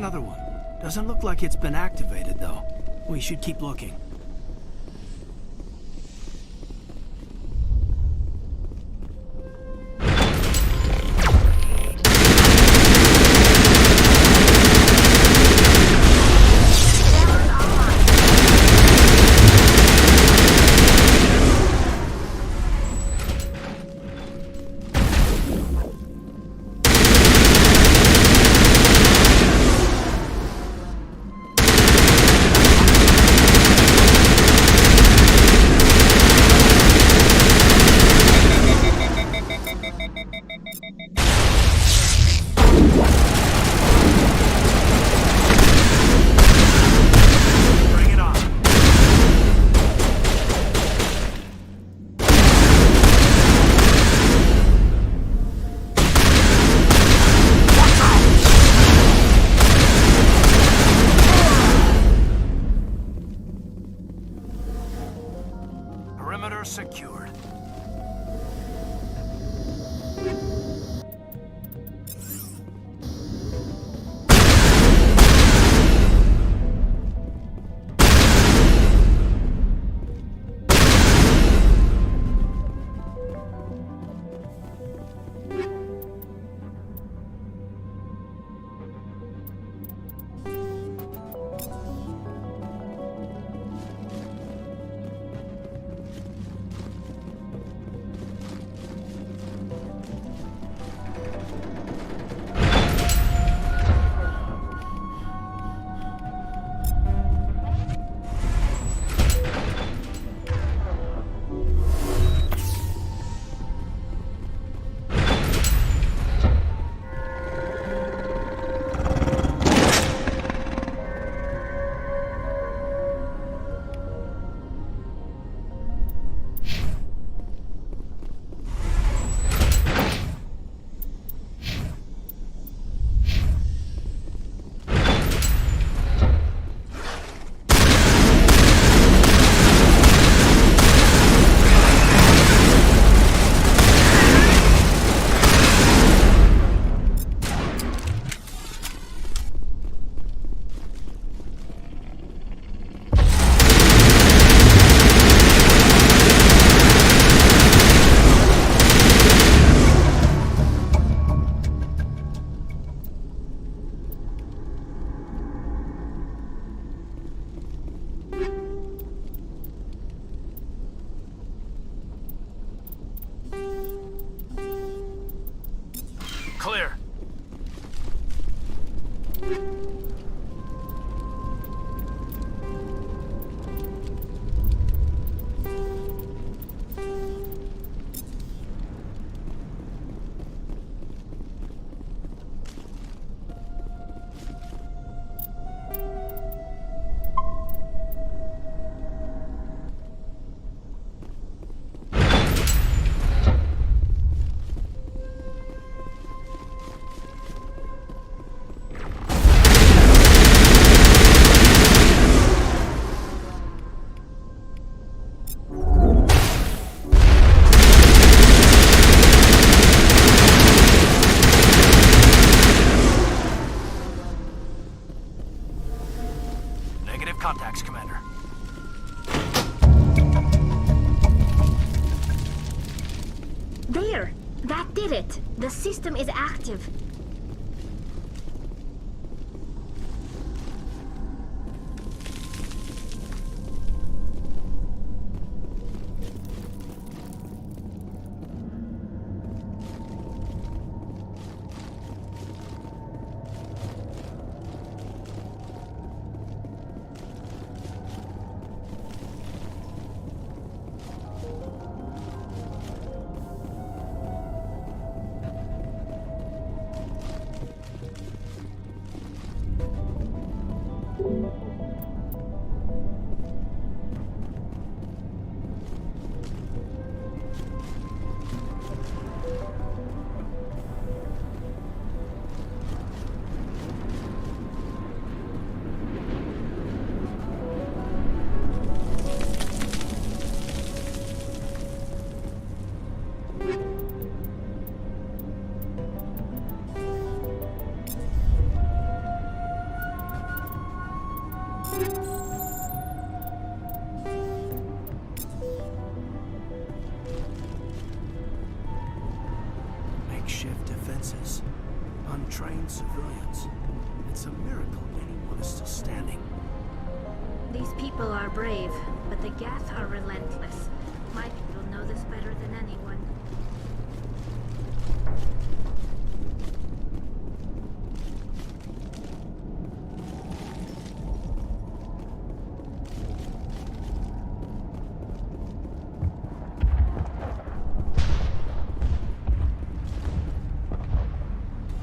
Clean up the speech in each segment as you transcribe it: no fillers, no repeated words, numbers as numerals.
another one. Doesn't look like it's been activated, though. We should keep looking. Perimeter secured. Clear. Contacts, Commander. There! That did it! The system is active. defenses. Untrained civilians. It's a miracle anyone is still standing. These people are brave, but the Geth are relentless. My people know this better than anyone.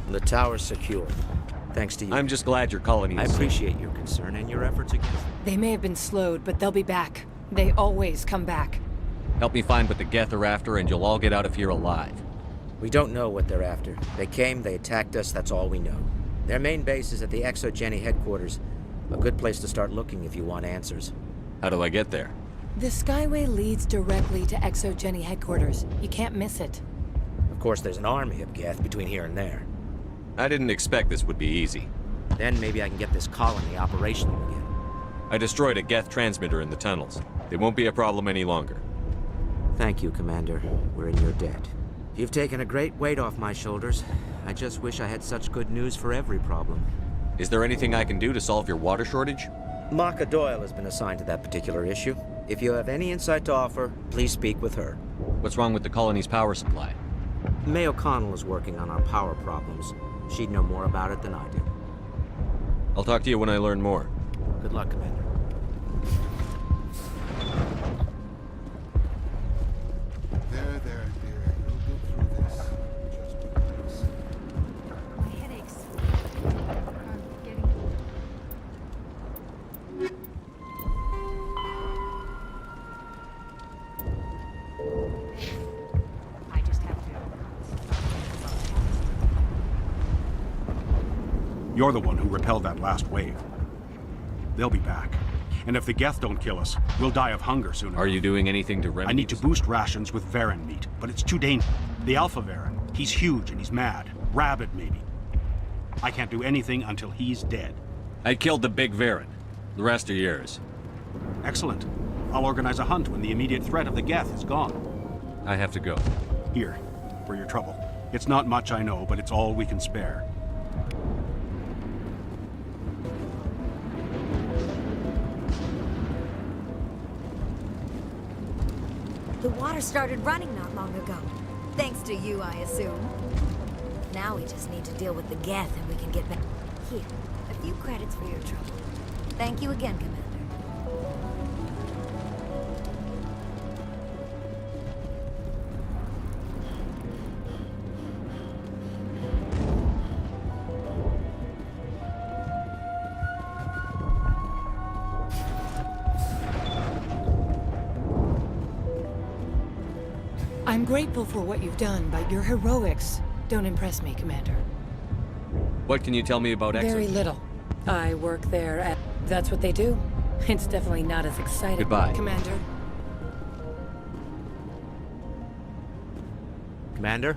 The tower's secure. Thanks to you. I'm just glad your colony I is appreciate your concern and your efforts against them. They may have been slowed, but they'll be back. They always come back. Help me find what the Geth are after, and you'll all get out of here alive. We don't know what they're after. They came, they attacked us, that's all we know. Their main base is at the Exogeny headquarters. A good place to start looking if you want answers. How do I get there? The Skyway leads directly to Exogeny headquarters. You can't miss it. Of course, there's an army of Geth between here and there. I didn't expect this would be easy. Then maybe I can get this colony operational again. I destroyed a Geth transmitter in the tunnels. They won't be a problem any longer. Thank you, Commander. We're in your debt. You've taken a great weight off my shoulders. I just wish I had such good news for every problem. Is there anything I can do to solve your water shortage? Maka Doyle has been assigned to that particular issue. If you have any insight to offer, please speak with her. What's wrong with the colony's power supply? May O'Connell is working on our power problems. She'd know more about it than I do. I'll talk to you when I learn more. Good luck, Commander. There, dear. We'll get through this. Just relax. My headaches are getting... I just have to... You're the one who repelled that last wave. They'll be back. And if the Geth don't kill us, we'll die of hunger sooner. Are you doing anything to remedy I need to boost rations with Varen meat, but it's too dangerous. The Alpha Varen, he's huge and he's mad. Rabid, maybe. I can't do anything until he's dead. I killed the big Varen. The rest are yours. Excellent. I'll organize a hunt when the immediate threat of the Geth is gone. I have to go. Here, for your trouble. It's not much, I know, but it's all we can spare. The water started running not long ago. Thanks to you, I assume. Now we just need to deal with the Geth and we can get back. Here, a few credits for your trouble. Thank you again, Commander. I'm grateful for what you've done, but your heroics don't impress me, Commander. What can you tell me about Exo? Very little. I work there at... That's what they do. It's definitely not as exciting. Goodbye. Commander. Commander,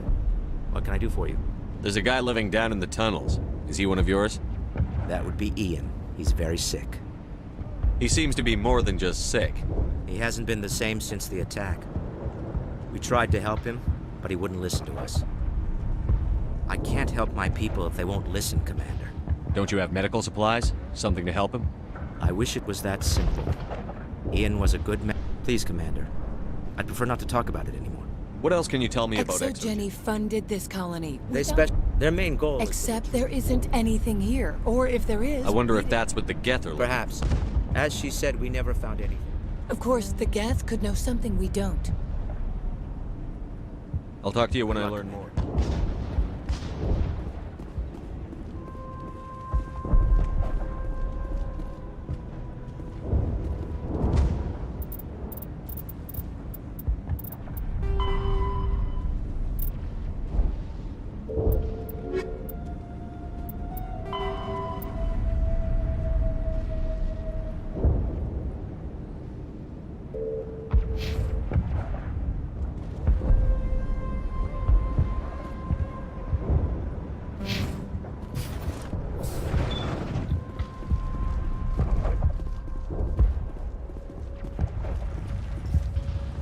what can I do for you? There's a guy living down in the tunnels. Is he one of yours? That would be Ian. He's very sick. He seems to be more than just sick. He hasn't been the same since the attack. We tried to help him, but he wouldn't listen to us. I can't help my people if they won't listen, Commander. Don't you have medical supplies? Something to help him? I wish it was that simple. Ian was a good man. Please, Commander. I'd prefer not to talk about it anymore. What else can you tell me about Exogeny funded this colony. Their main goal Except there isn't anything here. Or if there is... I wonder if that's what the Geth are like. Perhaps. As she said, we never found anything. Of course, the Geth could know something we don't. I'll talk to you when I learn more.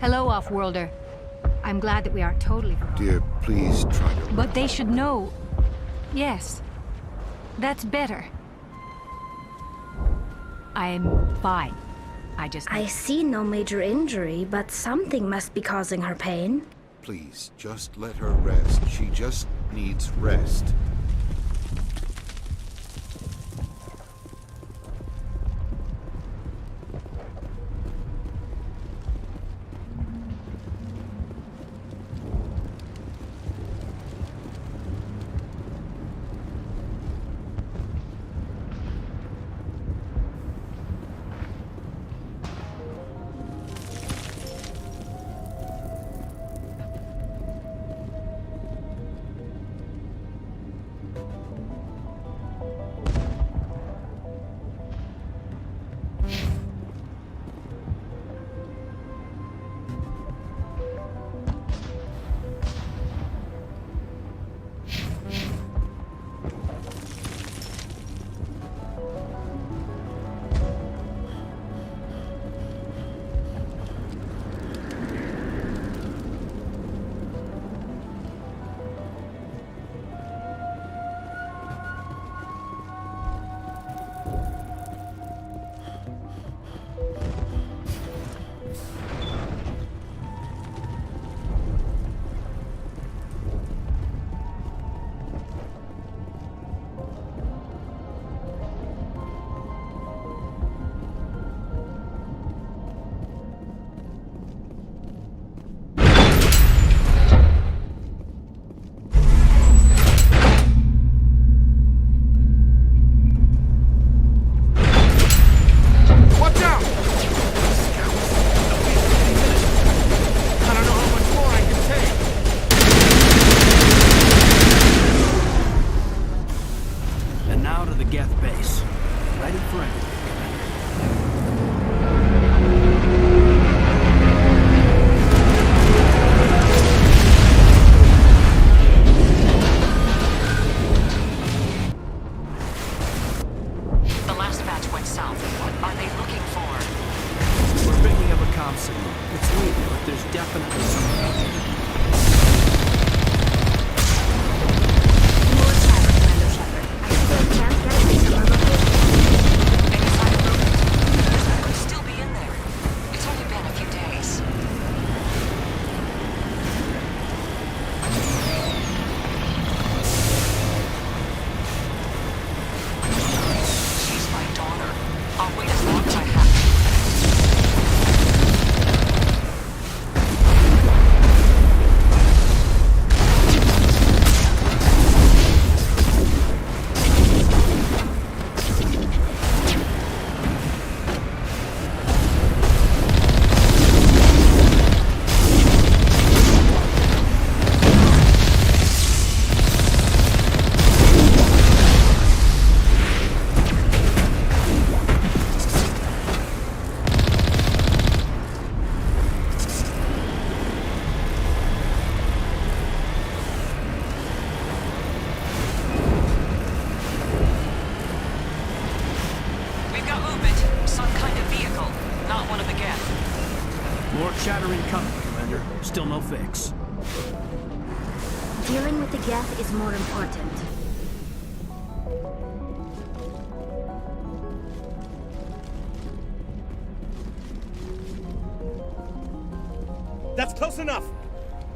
Hello, Off-Worlder. I'm glad that we aren't totally forgotten. Dear, Please try to... But they should know. Yes. That's better. I'm fine. I see no major injury, but something must be causing her pain. Please, just let her rest. She just needs rest. Shattering cover, Commander. Still no fix. Dealing with the Geth is more important. That's close enough!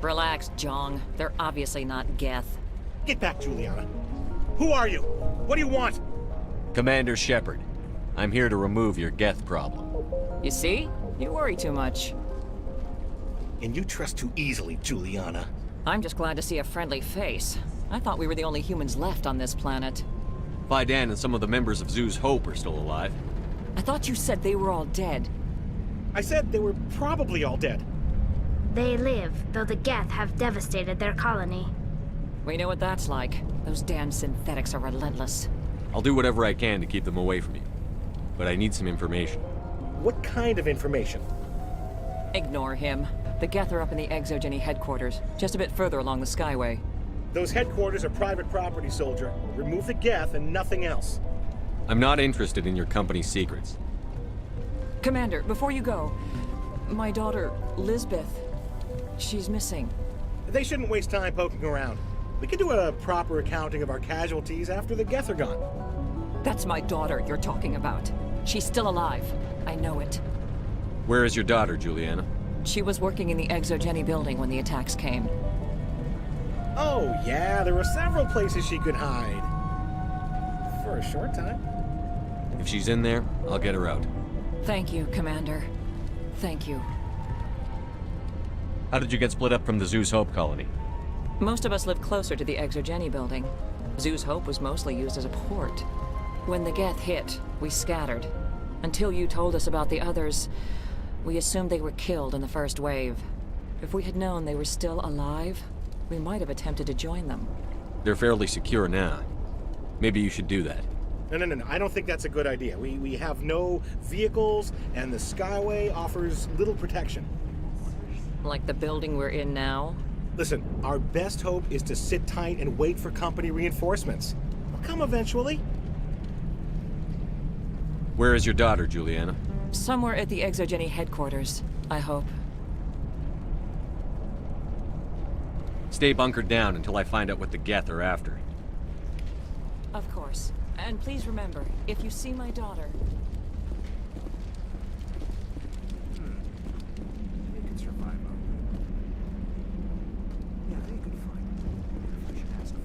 Relax, Jong. They're obviously not Geth. Get back, Juliana. Who are you? What do you want? Commander Shepard. I'm here to remove your Geth problem. You see? You worry too much. And you trust too easily, Juliana. I'm just glad to see a friendly face. I thought we were the only humans left on this planet. Vidan and some of the members of Zoo's Hope are still alive. I thought you said they were all dead. I said they were probably all dead. They live, though the Geth have devastated their colony. We know what that's like. Those damn synthetics are relentless. I'll do whatever I can to keep them away from you. But I need some information. What kind of information? Ignore him. The Geth are up in the Exogeny headquarters, just a bit further along the Skyway. Those headquarters are private property, soldier. Remove the Geth and nothing else. I'm not interested in your company's secrets. Commander, before you go, my daughter, Lisbeth, she's missing. They shouldn't waste time poking around. We can do a proper accounting of our casualties after the Geth are gone. That's my daughter you're talking about. She's still alive. I know it. Where is your daughter, Juliana? She was working in the Exogeny building when the attacks came. Oh, yeah, there were several places she could hide. For a short time. If she's in there, I'll get her out. Thank you, Commander. Thank you. How did you get split up from the Zeus Hope colony? Most of us lived closer to the Exogeny building. Zeus Hope was mostly used as a port. When the Geth hit, we scattered. Until you told us about the others, we assumed they were killed in the first wave. If we had known they were still alive, we might have attempted to join them. They're fairly secure now. Maybe you should do that. No. I don't think that's a good idea. We have no vehicles, and the Skyway offers little protection. Like the building we're in now? Listen, our best hope is to sit tight and wait for company reinforcements. They'll come eventually. Where is your daughter, Juliana? Somewhere at the Exogeny headquarters, I hope. Stay bunkered down until I find out what the Geth are after. Of course. And please remember, if you see my daughter... They could survive out there. Yeah, they could find it. I should ask them.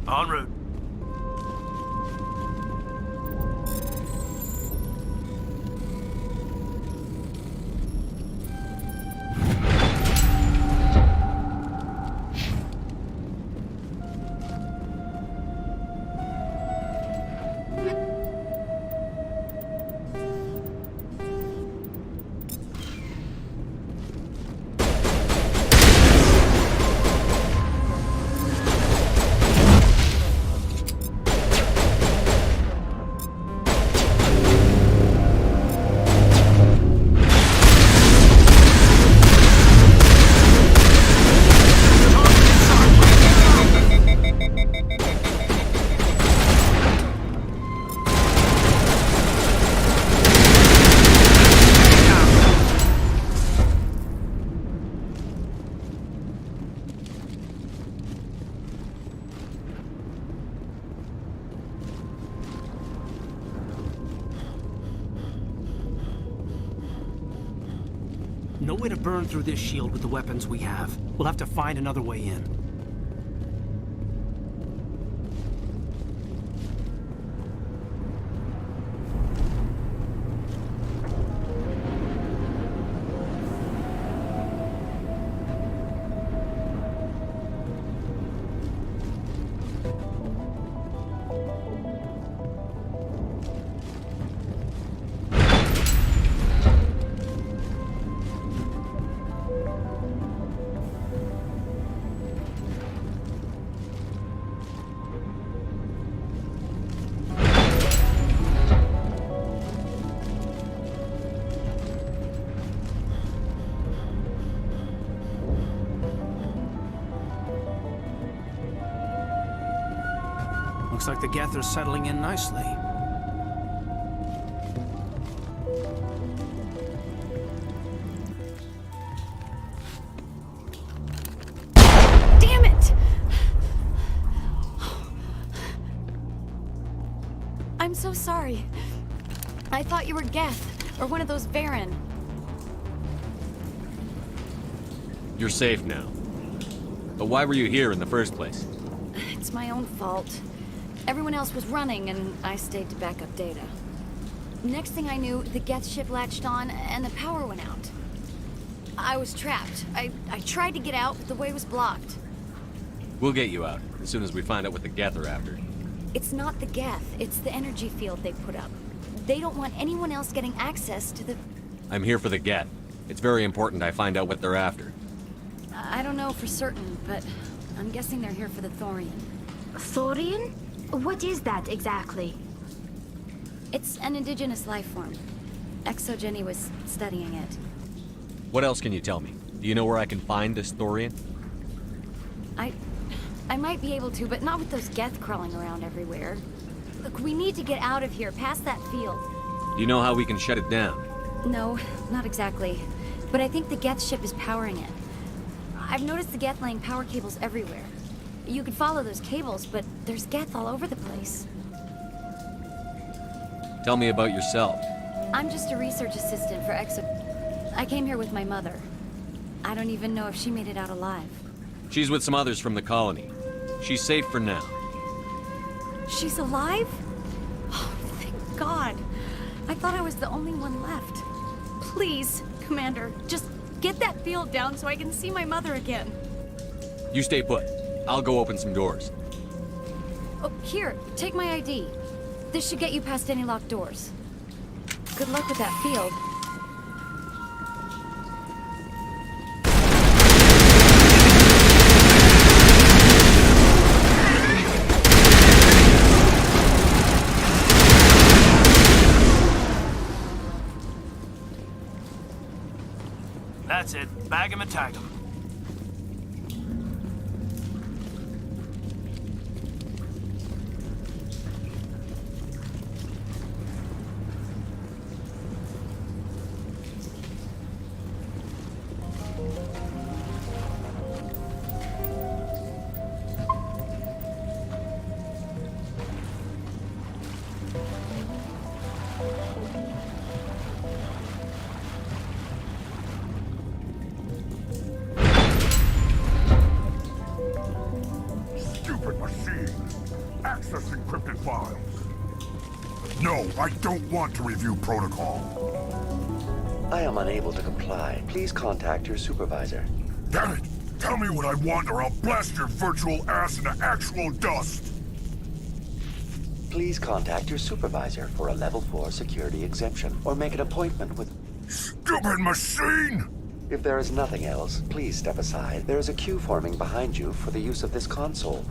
En route. No way to burn through this shield with the weapons we have. We'll have to find another way in. Looks like the Geth are settling in nicely. Damn it! I'm so sorry. I thought you were Geth, or one of those Varen. You're safe now. But why were you here in the first place? It's my own fault. Everyone else was running, and I stayed to back up data. Next thing I knew, the Geth ship latched on, and the power went out. I was trapped. I tried to get out, but the way was blocked. We'll get you out, as soon as we find out what the Geth are after. It's not the Geth, it's the energy field they put up. They don't want anyone else getting access to the... I'm here for the Geth. It's very important I find out what they're after. I don't know for certain, but I'm guessing they're here for the Thorian. Thorian? What is that exactly? It's an indigenous life form. Exogeny was studying it. What else can you tell me? Do you know where I can find this Thorian? I might be able to, but not with those Geth crawling around everywhere. Look, we need to get out of here, past that field. Do you know how we can shut it down? No, not exactly. But I think the Geth ship is powering it. I've noticed the Geth laying power cables everywhere. You could follow those cables, but there's Geth all over the place. Tell me about yourself. I'm just a research assistant for I came here with my mother. I don't even know if she made it out alive. She's with some others from the colony. She's safe for now. She's alive? Oh, thank God. I thought I was the only one left. Please, Commander, just get that field down so I can see my mother again. You stay put. I'll go open some doors. Oh, here, take my ID. This should get you past any locked doors. Good luck with that field. That's it. Bag 'em and tag 'em. machine. Access encrypted files. No, I don't want to review protocol. I am unable to comply. Please contact your supervisor. Damn it! Tell me what I want or I'll blast your virtual ass into actual dust! Please contact your supervisor for a level 4 security exemption, or make an appointment with... Stupid machine! If there is nothing else, please step aside. There is a queue forming behind you for the use of this console.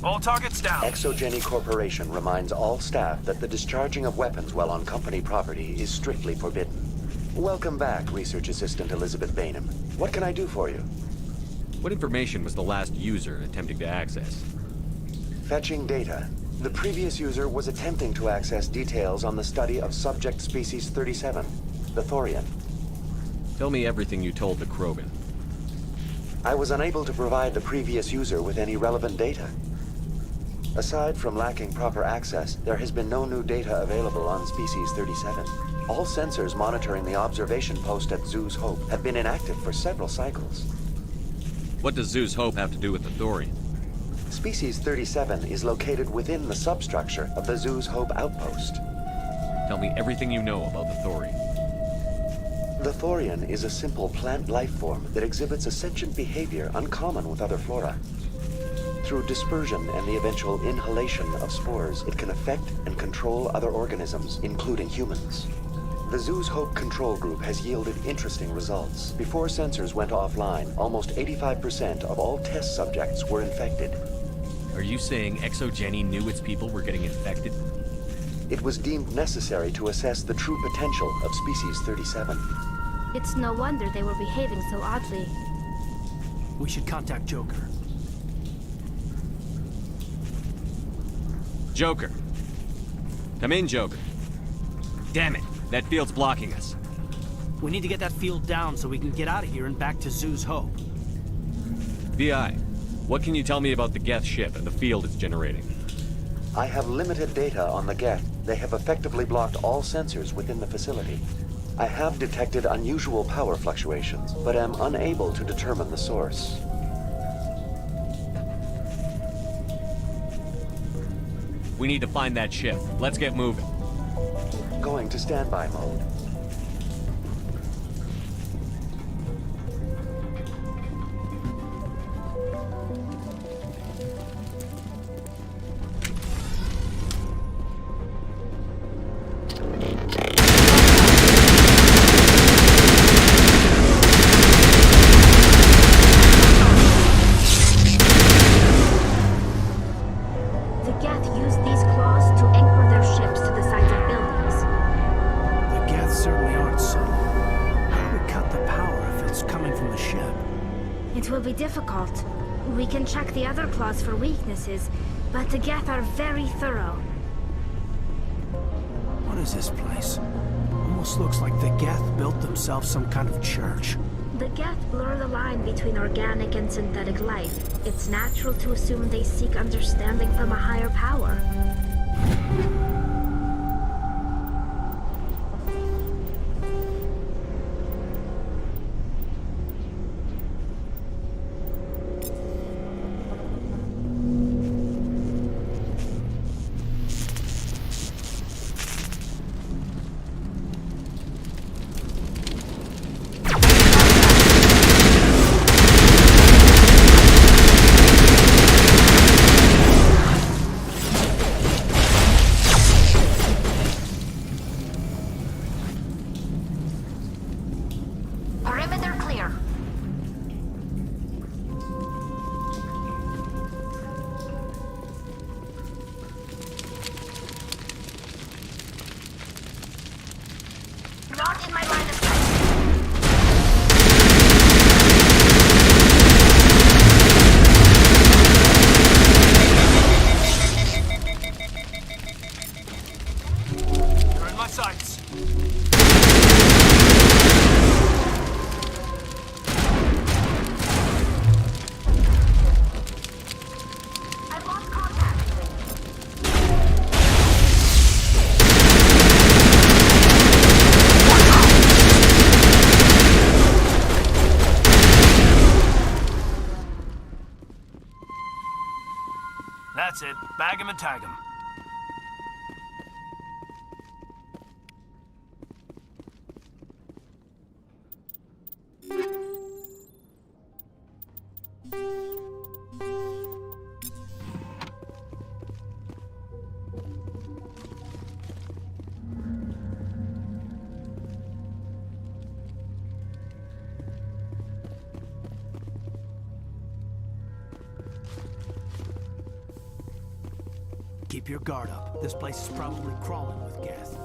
All targets down. Exogeny Corporation reminds all staff that the discharging of weapons while on company property is strictly forbidden. Welcome back, Research Assistant Elizabeth Bainham. What can I do for you? What information was the last user attempting to access? Fetching data. The previous user was attempting to access details on the study of subject species 37, the Thorian. Tell me everything you told the Krogan. I was unable to provide the previous user with any relevant data. Aside from lacking proper access, there has been no new data available on Species 37. All sensors monitoring the observation post at Zeus Hope have been inactive for several cycles. What does Zeus Hope have to do with the Thorian? Species 37 is located within the substructure of the Zeus Hope outpost. Tell me everything you know about the Thorian. The Thorian is a simple plant life form that exhibits a sentient behavior uncommon with other flora. Through dispersion and the eventual inhalation of spores, it can affect and control other organisms, including humans. The Zeus Hope control group has yielded interesting results. Before sensors went offline, almost 85% of all test subjects were infected. Are you saying Exogeny knew its people were getting infected? It was deemed necessary to assess the true potential of Species 37. It's no wonder they were behaving so oddly. We should contact Joker. Joker. Come in, Joker. Damn it. That field's blocking us. We need to get that field down so we can get out of here and back to Zeus Hope. VI, what can you tell me about the Geth ship and the field it's generating? I have limited data on the Geth. They have effectively blocked all sensors within the facility. I have detected unusual power fluctuations, but am unable to determine the source. We need to find that ship. Let's get moving. Going to standby mode. We can check the other claws for weaknesses, but the Geth are very thorough. What is this place? Almost looks like the Geth built themselves some kind of church. The Geth blur the line between organic and synthetic life. It's natural to assume they seek understanding from a higher power. Not in my line of sight. You're in my sights. I've lost contact. That's it. Bag him and tag him. Keep your guard up. This place is probably crawling with Geth.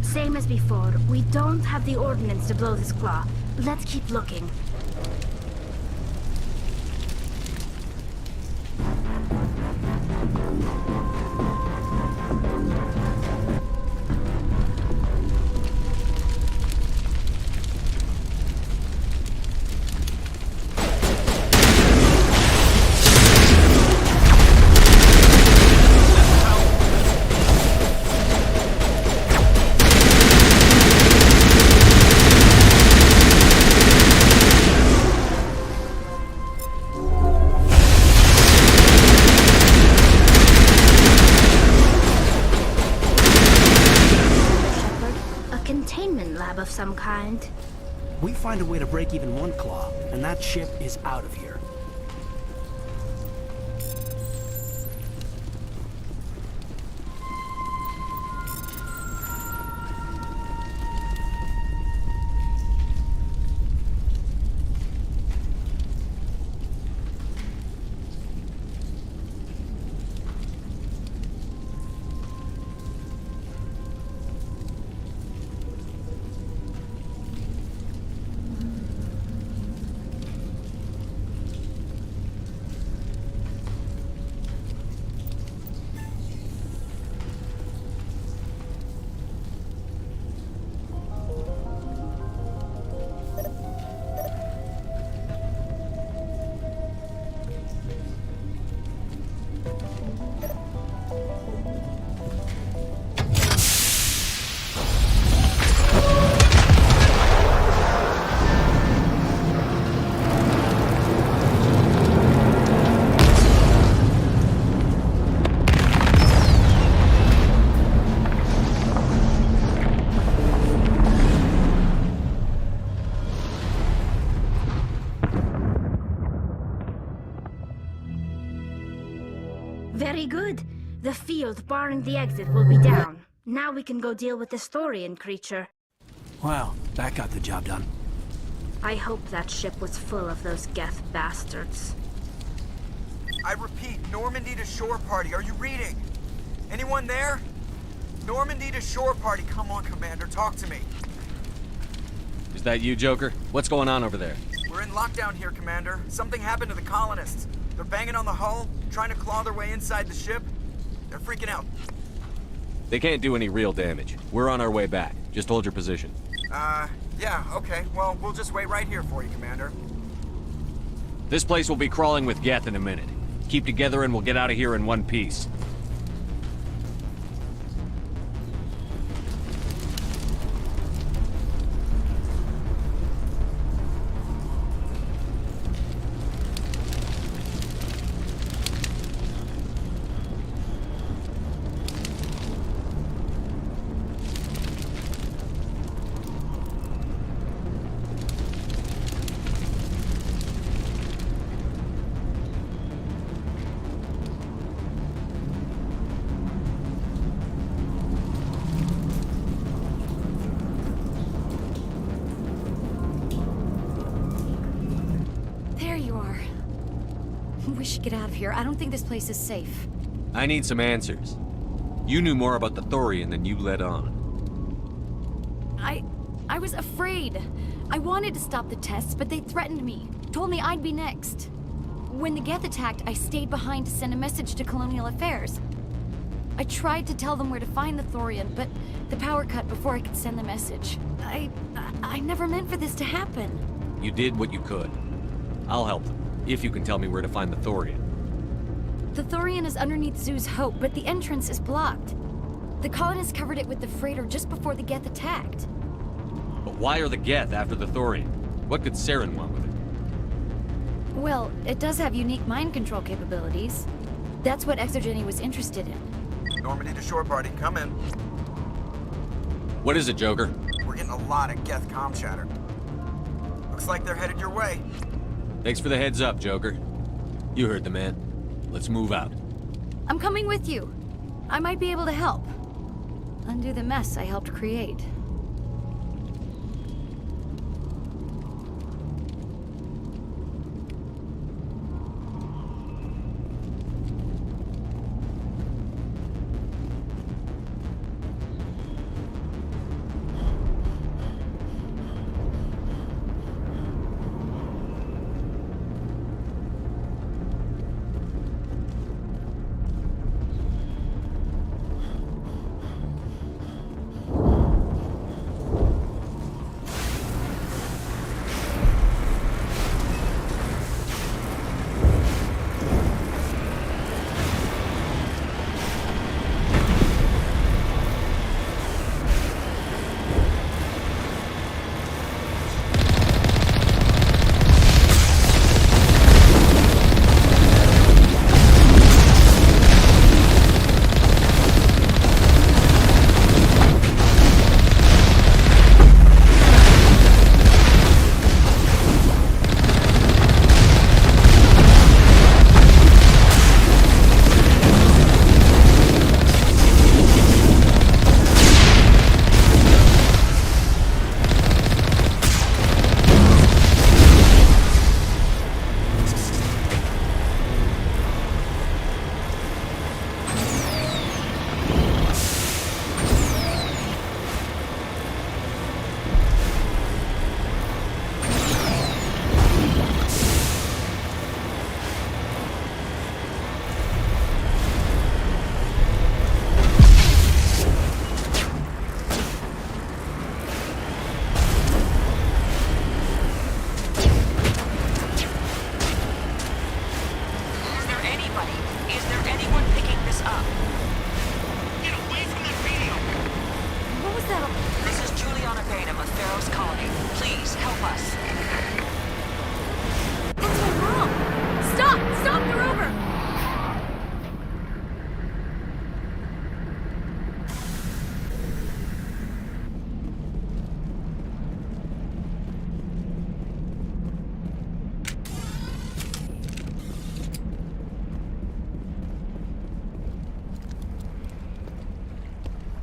Same as before, we don't have the ordnance to blow this claw. Let's keep looking. Of some kind. We find a way to break even one claw, and that ship is out of here. Very good. The field barring the exit will be down. Now we can go deal with the Storian creature. Well, that got the job done. I hope that ship was full of those Geth bastards. I repeat, Normandy to shore party. Are you reading? Anyone there? Normandy to shore party. Come on, Commander, talk to me. Is that you, Joker? What's going on over there? We're in lockdown here, Commander. Something happened to the colonists. They're banging on the hull, trying to claw their way inside the ship. They're freaking out. They can't do any real damage. We're on our way back. Just hold your position. Yeah, okay. Well, we'll just wait right here for you, Commander. This place will be crawling with Geth in a minute. Keep together and we'll get out of here in one piece. We should get out of here. I don't think this place is safe. I need some answers. You knew more about the Thorian than you let on. I was afraid. I wanted to stop the tests, but they threatened me. Told me I'd be next. When the Geth attacked, I stayed behind to send a message to Colonial Affairs. I tried to tell them where to find the Thorian, but the power cut before I could send the message. I never meant for this to happen. You did what you could. I'll help them, if you can tell me where to find the Thorian. The Thorian is underneath Zoo's Hope, but the entrance is blocked. The colonists covered it with the freighter just before the Geth attacked. But why are the Geth after the Thorian? What could Saren want with it? Well, it does have unique mind control capabilities. That's what Exogeny was interested in. Normandy to shore party, come in. What is it, Joker? We're getting a lot of Geth comm chatter. Looks like they're headed your way. Thanks for the heads up, Joker. You heard the man. Let's move out. I'm coming with you. I might be able to help. Undo the mess I helped create.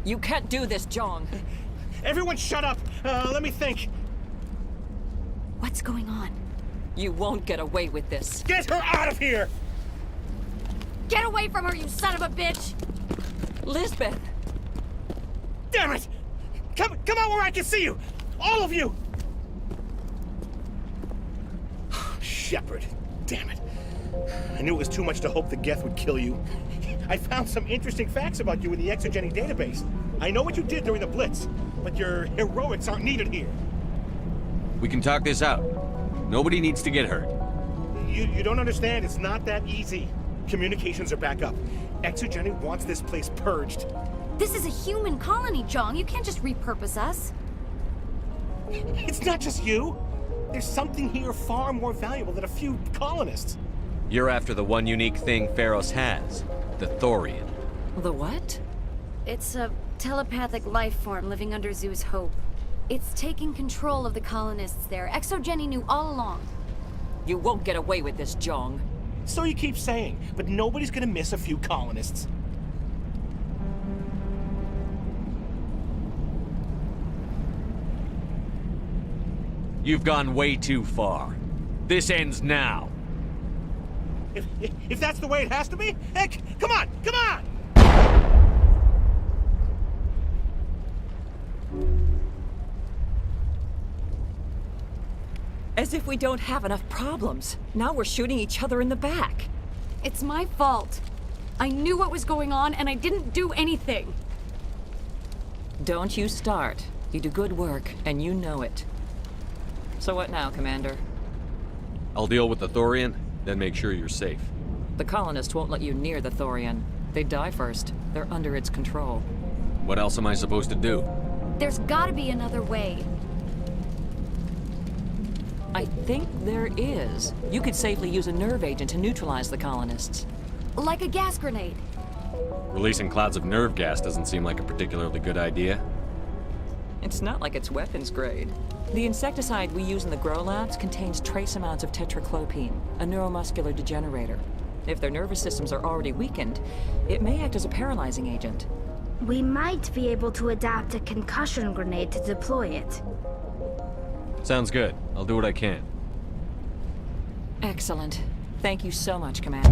You can't do this, Jong. Everyone shut up! Let me think. What's going on? You won't get away with this. Get her out of here! Get away from her, you son of a bitch! Lisbeth! Damn it! Come out where I can see you! All of you! Shepard, damn it. I knew it was too much to hope the Geth would kill you. I found some interesting facts about you in the Exogeny database. I know what you did during the Blitz, but your heroics aren't needed here. We can talk this out. Nobody needs to get hurt. You don't understand. It's not that easy. Communications are back up. Exogeny wants this place purged. This is a human colony, Jong. You can't just repurpose us. It's not just you. There's something here far more valuable than a few colonists. You're after the one unique thing Pharos has, the Thorian. The what? It's a telepathic life form living under Zeus' Hope. It's taking control of the colonists there. Exogeny knew all along. You won't get away with this, Jong. So you keep saying, but nobody's gonna miss a few colonists. You've gone way too far. This ends now. If that's the way it has to be, heck, come on, come on! As if we don't have enough problems. Now we're shooting each other in the back. It's my fault. I knew what was going on, and I didn't do anything. Don't you start. You do good work, and you know it. So what now, Commander? I'll deal with the Thorian, then make sure you're safe. The colonists won't let you near the Thorian. They'd die first. They're under its control. What else am I supposed to do? There's gotta be another way. I think there is. You could safely use a nerve agent to neutralize the colonists. Like a gas grenade. Releasing clouds of nerve gas doesn't seem like a particularly good idea. It's not like it's weapons grade. The insecticide we use in the grow labs contains trace amounts of tetraclopine, a neuromuscular degenerator. If their nervous systems are already weakened, it may act as a paralyzing agent. We might be able to adapt a concussion grenade to deploy it. Sounds good. I'll do what I can. Excellent. Thank you so much, Commander.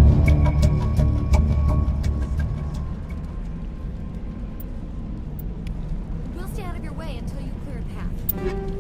We'll stay out of your way until you clear a path.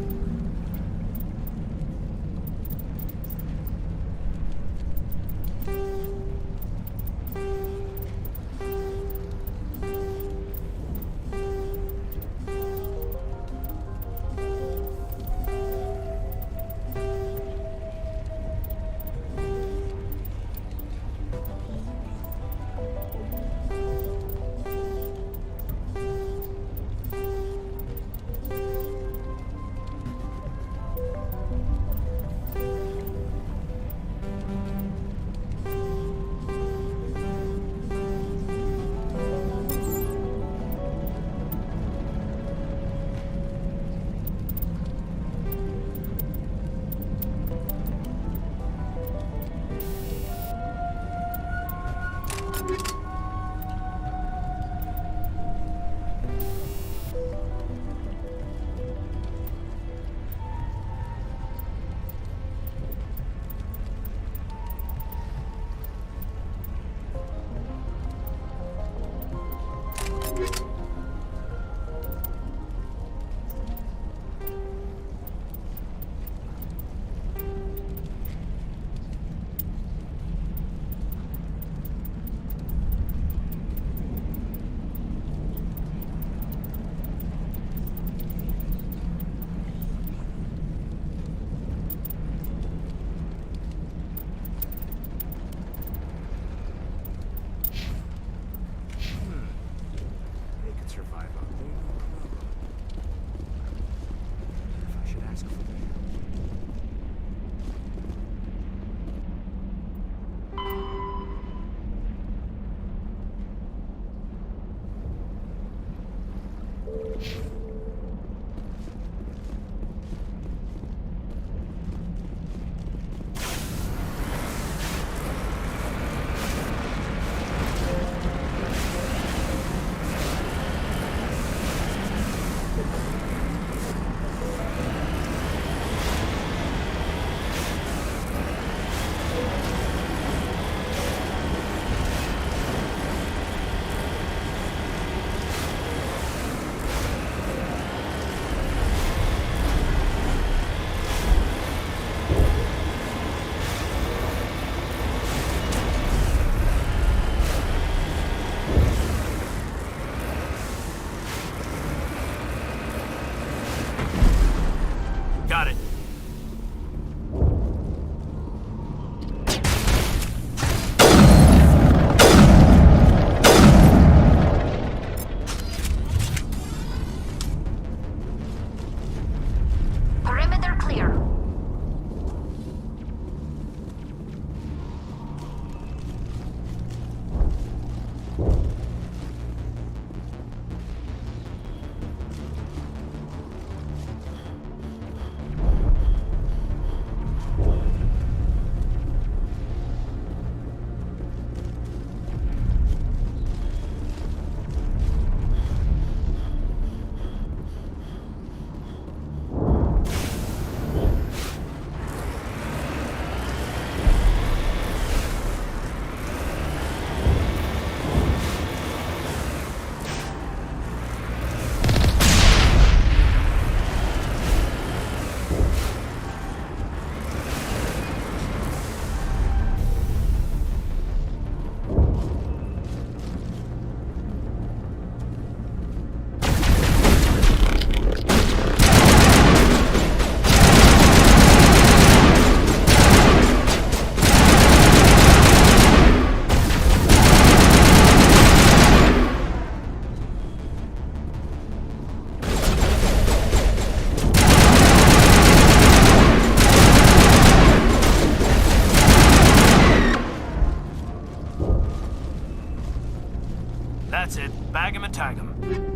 That's it. Bag him and tag him.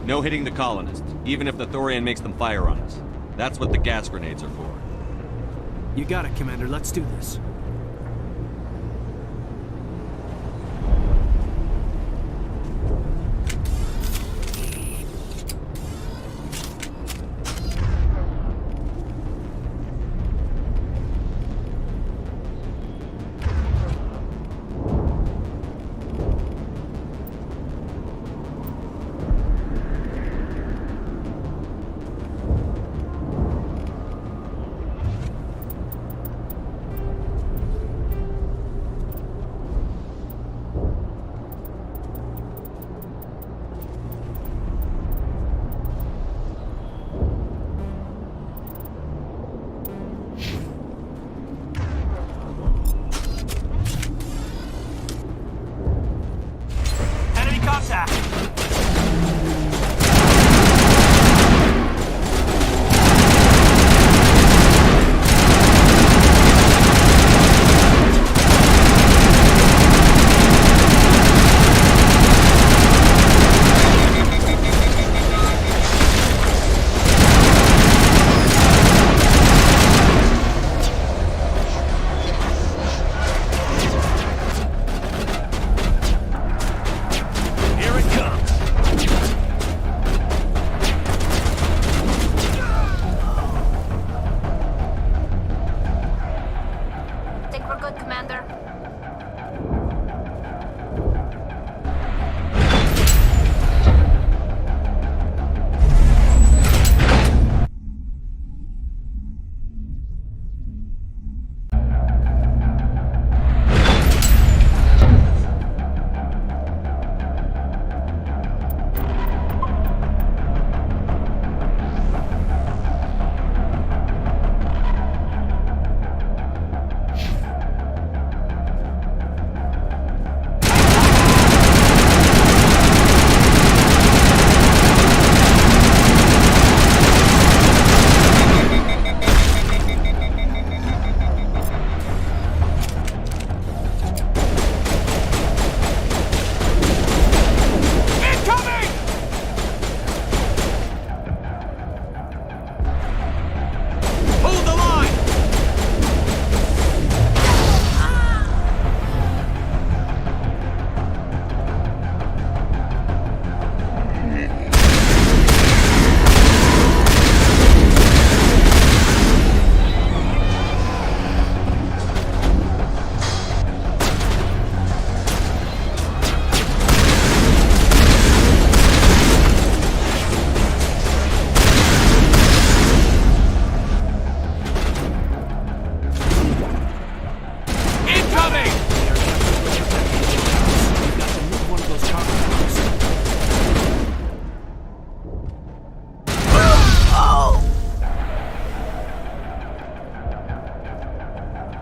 No hitting the colonists, even if the Thorian makes them fire on us. That's what the gas grenades are for. You got it, Commander. Let's do this.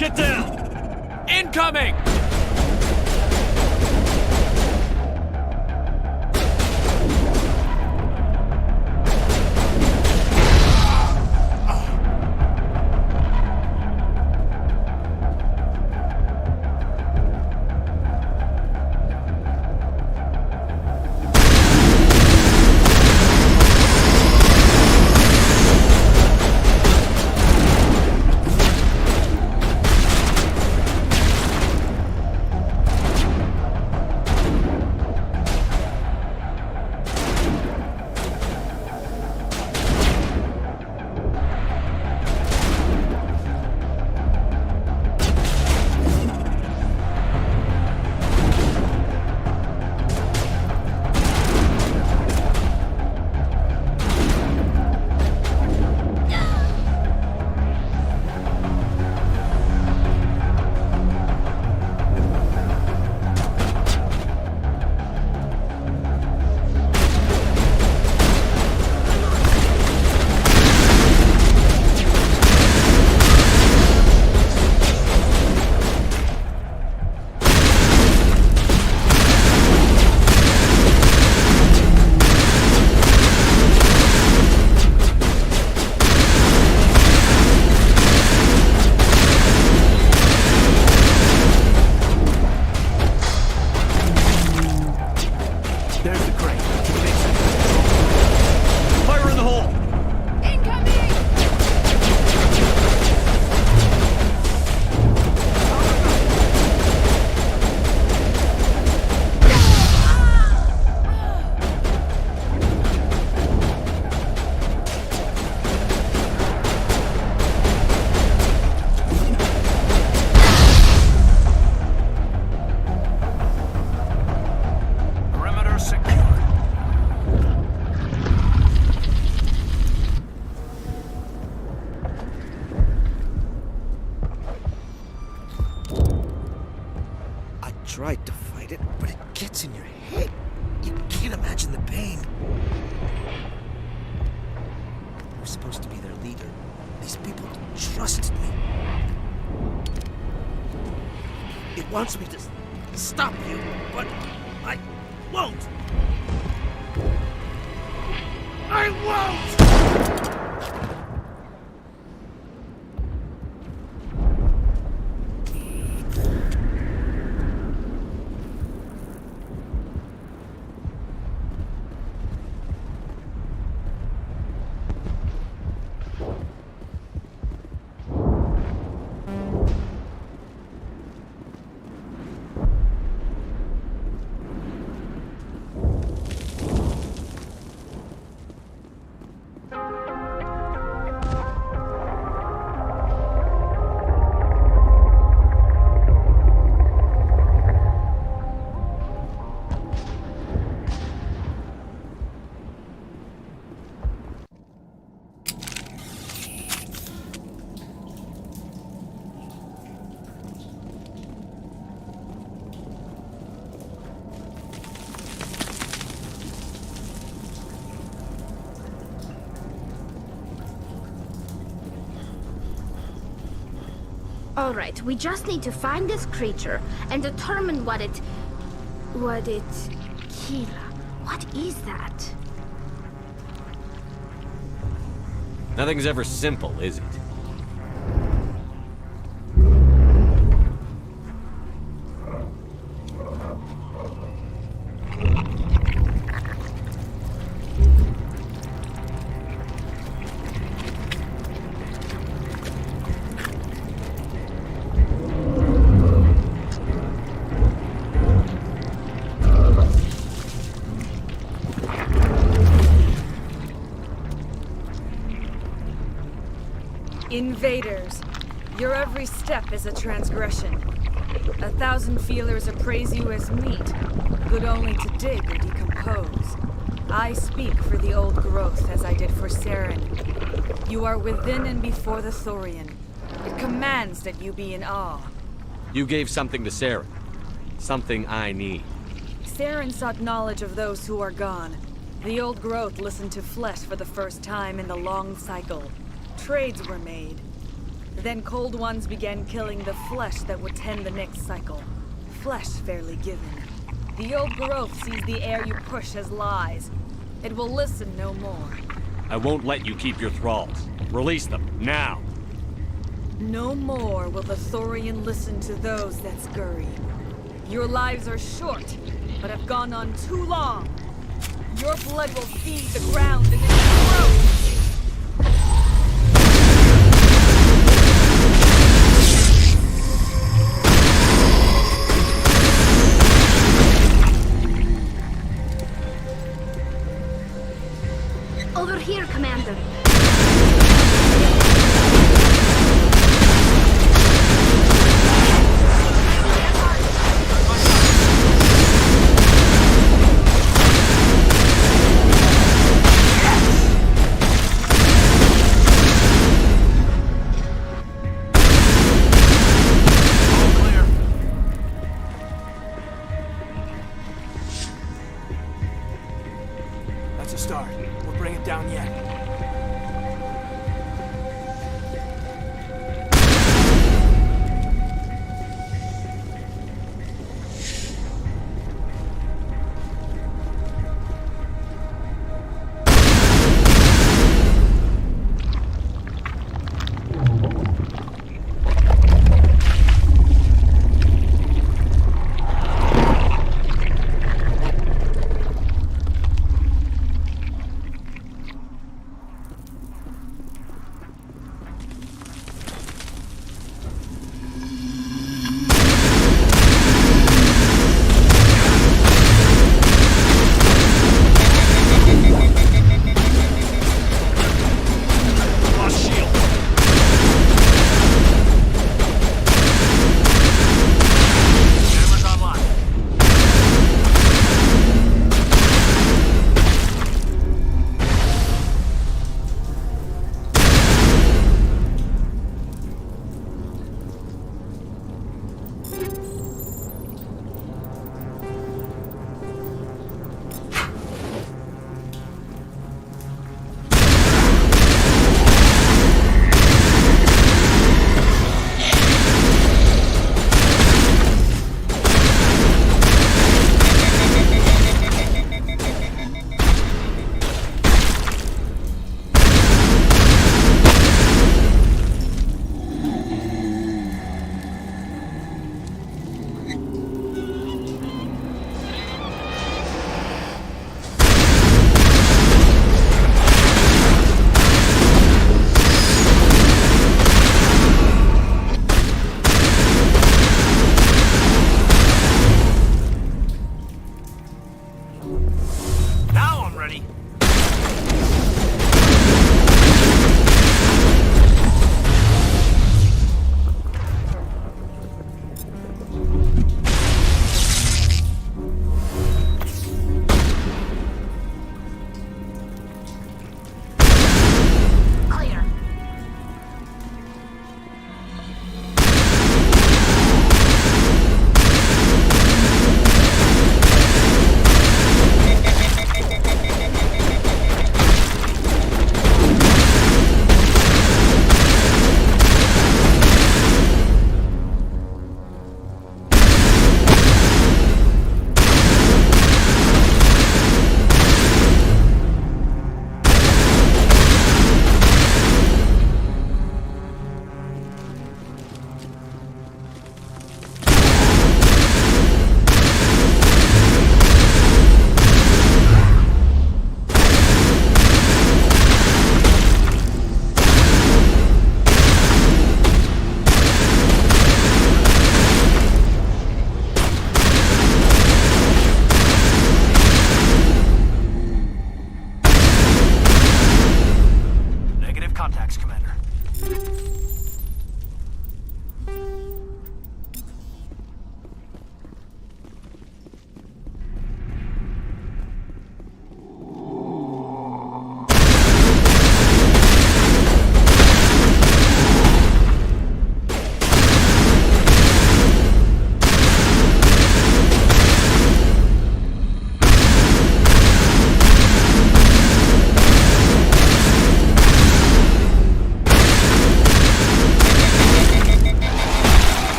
Get down! Incoming! Tried to fight it, but it gets in your head. You can't imagine the pain. I was supposed to be their leader. These people trusted me. It wants me to stop you, but I won't. I won't! Alright, we just need to find this creature and determine what it... Kila. What is that? Nothing's ever simple, is it? Invaders, your every step is a transgression. 1,000 feelers appraise you as meat, good only to dig or decompose. I speak for the old growth as I did for Saren. You are within and before the Thorian. It commands that you be in awe. You gave something to Saren. Something I need. Saren sought knowledge of those who are gone. The old growth listened to flesh for the first time in the long cycle. Trades were made. Then cold ones began killing the flesh that would tend the next cycle. Flesh fairly given. The old growth sees the air you push as lies. It will listen no more. I won't let you keep your thralls. Release them, now! No more will the Thorian listen to those that scurry. Your lives are short, but have gone on too long. Your blood will feed the ground and explode! Over here, Commander.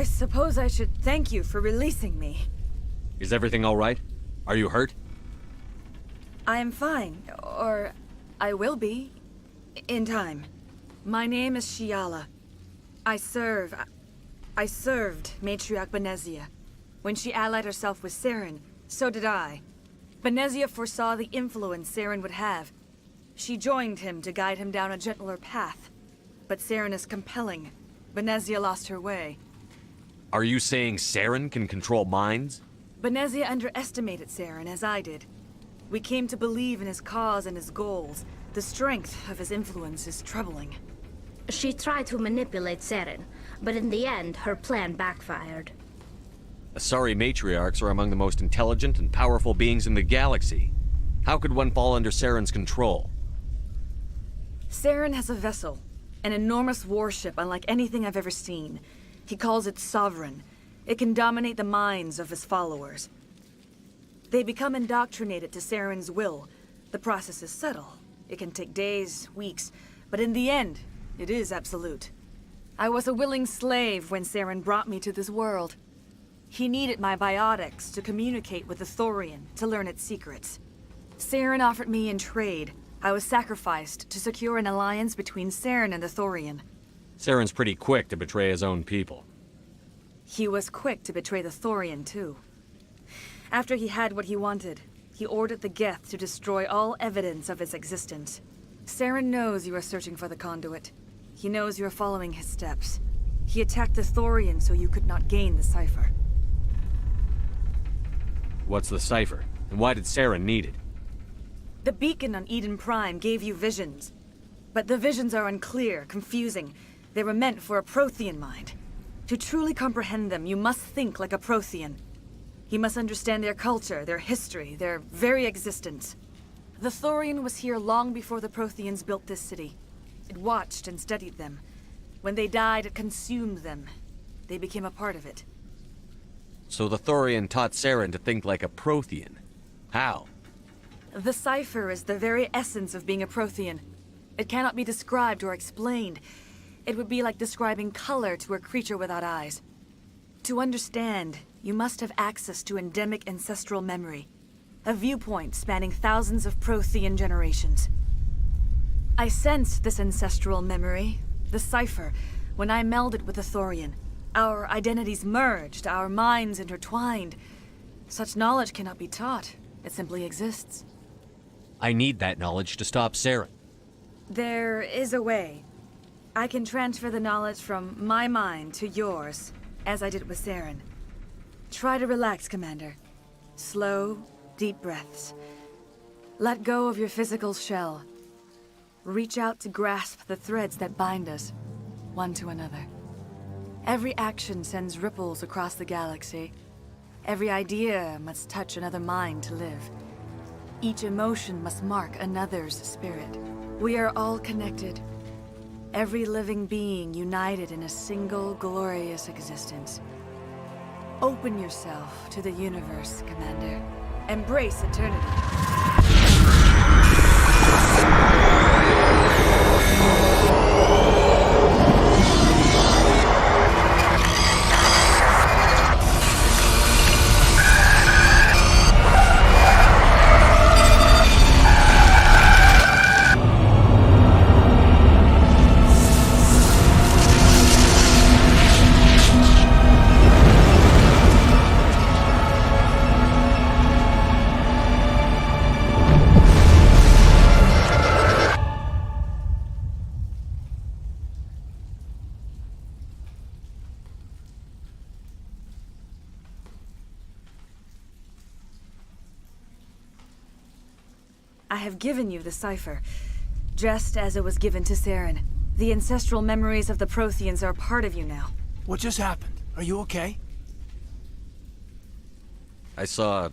I suppose I should thank you for releasing me. Is everything all right? Are you hurt? I am fine, or I will be, in time. My name is Shiala. I served Matriarch Benezia. When she allied herself with Saren, so did I. Benezia foresaw the influence Saren would have. She joined him to guide him down a gentler path. But Saren is compelling. Benezia lost her way. Are you saying Saren can control minds? Benezia underestimated Saren, as I did. We came to believe in his cause and his goals. The strength of his influence is troubling. She tried to manipulate Saren, but in the end, her plan backfired. Asari matriarchs are among the most intelligent and powerful beings in the galaxy. How could one fall under Saren's control? Saren has a vessel, an enormous warship unlike anything I've ever seen. He calls it Sovereign. It can dominate the minds of his followers. They become indoctrinated to Saren's will. The process is subtle. It can take days, weeks, but in the end, it is absolute. I was a willing slave when Saren brought me to this world. He needed my biotics to communicate with the Thorian, to learn its secrets. Saren offered me in trade. I was sacrificed to secure an alliance between Saren and the Thorian. Saren's pretty quick to betray his own people. He was quick to betray the Thorian, too. After he had what he wanted, he ordered the Geth to destroy all evidence of its existence. Saren knows you are searching for the conduit. He knows you are following his steps. He attacked the Thorian so you could not gain the cipher. What's the cipher? And why did Saren need it? The beacon on Eden Prime gave you visions. But the visions are unclear, confusing. They were meant for a Prothean mind. To truly comprehend them, you must think like a Prothean. You must understand their culture, their history, their very existence. The Thorian was here long before the Protheans built this city. It watched and studied them. When they died, it consumed them. They became a part of it. So the Thorian taught Saren to think like a Prothean. How? The cipher is the very essence of being a Prothean. It cannot be described or explained. It would be like describing color to a creature without eyes. To understand, you must have access to endemic ancestral memory. A viewpoint spanning thousands of Prothean generations. I sensed this ancestral memory, the cipher, when I melded with the Thorian. Our identities merged, our minds intertwined. Such knowledge cannot be taught. It simply exists. I need that knowledge to stop Saren. There is a way. I can transfer the knowledge from my mind to yours, as I did with Saren. Try to relax, Commander. Slow, deep breaths. Let go of your physical shell. Reach out to grasp the threads that bind us, one to another. Every action sends ripples across the galaxy. Every idea must touch another mind to live. Each emotion must mark another's spirit. We are all connected. Every living being united in a single glorious existence. Open yourself to the universe, Commander. Embrace eternity. I have given you the cipher, just as it was given to Saren. The ancestral memories of the Protheans are a part of you now. What just happened? Are you okay? I saw...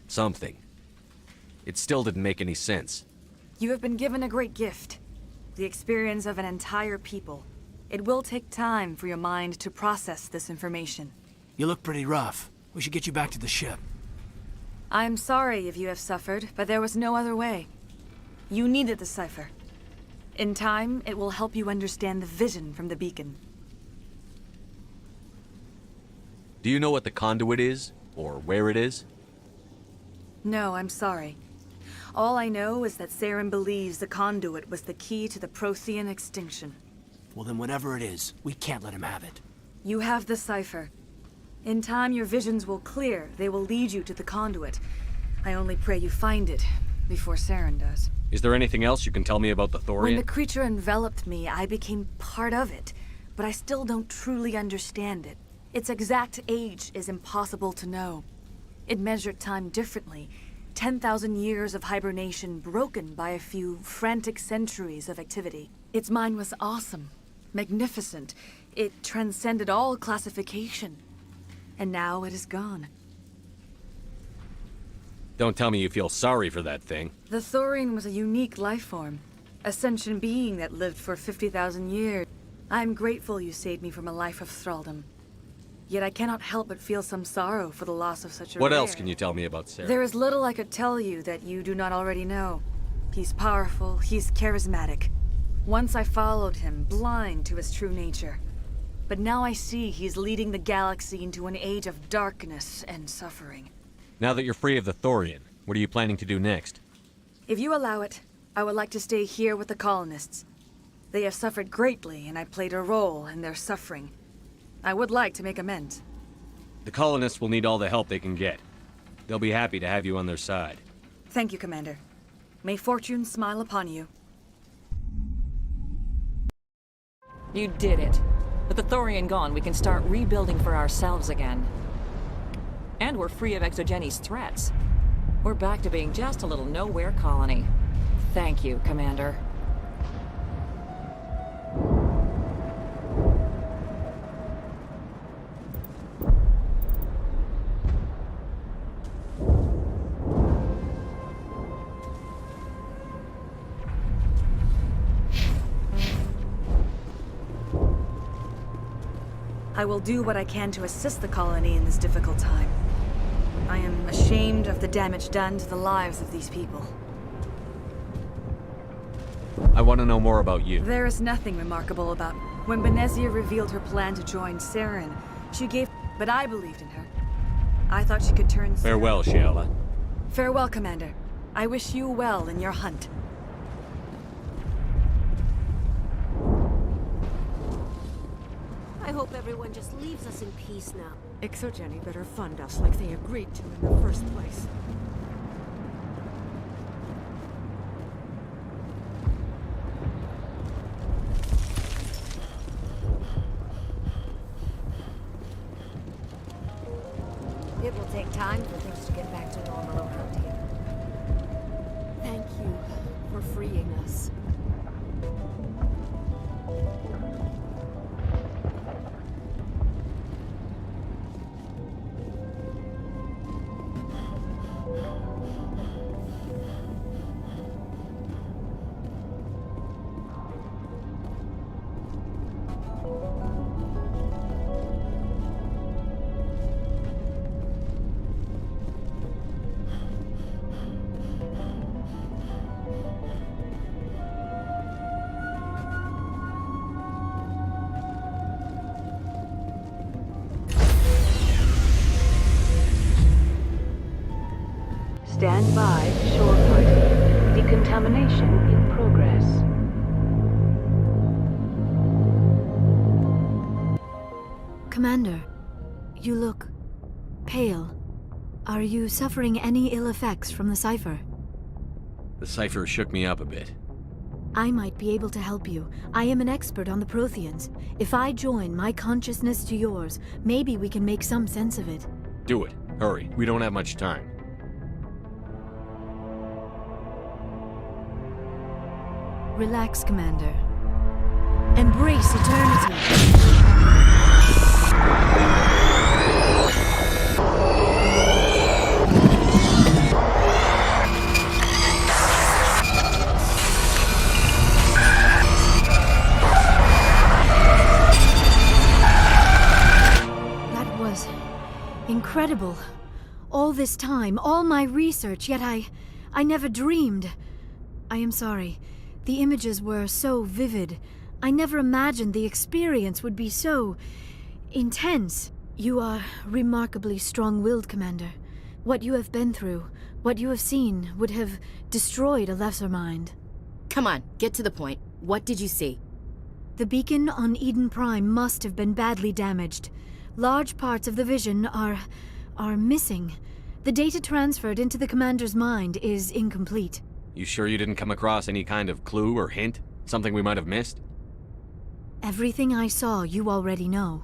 something. It still didn't make any sense. You have been given a great gift. The experience of an entire people. It will take time for your mind to process this information. You look pretty rough. We should get you back to the ship. I'm sorry if you have suffered, but there was no other way. You needed the cipher. In time, it will help you understand the vision from the beacon. Do you know what the conduit is? Or where it is? No, I'm sorry. All I know is that Saren believes the conduit was the key to the Prothean extinction. Well, then whatever it is, we can't let him have it. You have the cipher. In time, your visions will clear. They will lead you to the conduit. I only pray you find it before Saren does. Is there anything else you can tell me about the Thorian? When the creature enveloped me, I became part of it, but I still don't truly understand it. Its exact age is impossible to know. It measured time differently. 10,000 years of hibernation broken by a few frantic centuries of activity. Its mind was awesome, magnificent. It transcended all classification. And now it is gone. Don't tell me you feel sorry for that thing. The Thorian was a unique life form. A sentient being that lived for 50,000 years. I'm grateful you saved me from a life of thraldom. Yet I cannot help but feel some sorrow for the loss of such a What rare. else can you tell me about Saren? There is little I could tell you that you do not already know. He's powerful, he's charismatic. Once I followed him, blind to his true nature. But now I see he's leading the galaxy into an age of darkness and suffering. Now that you're free of the Thorian, what are you planning to do next? If you allow it, I would like to stay here with the colonists. They have suffered greatly, and I played a role in their suffering. I would like to make amends. The colonists will need all the help they can get. They'll be happy to have you on their side. Thank you, Commander. May fortune smile upon you. You did it. With the Thorian gone, we can start rebuilding for ourselves again. And we're free of Exogeni's threats. We're back to being just a little nowhere colony. Thank you, Commander. I will do what I can to assist the colony in this difficult time. I am ashamed of the damage done to the lives of these people. I want to know more about you. There is nothing remarkable about me. When Benezia revealed her plan to join Saren, she gave... But I believed in her. I thought she could turn... Farewell, Shiala. Farewell, Commander. I wish you well in your hunt. I hope everyone just leaves us in peace now. Exogeni better fund us like they agreed to in the first place. It will take time for things to get back to normal around here. Thank you for freeing us. Stand by, shore party. Decontamination in progress. Commander, you look pale. Are you suffering any ill effects from the cipher? The cipher shook me up a bit. I might be able to help you. I am an expert on the Protheans. If I join my consciousness to yours, maybe we can make some sense of it. Do it. Hurry. We don't have much time. Relax, Commander. Embrace eternity. That was incredible. All this time, all my research, yet I never dreamed. I am sorry. The images were so vivid. I never imagined the experience would be so intense. You are remarkably strong-willed, Commander. What you have been through, what you have seen, would have destroyed a lesser mind. Come on, get to the point. What did you see? The beacon on Eden Prime must have been badly damaged. Large parts of the vision are missing. The data transferred into the Commander's mind is incomplete. You sure you didn't come across any kind of clue or hint? Something we might have missed? Everything I saw you already know.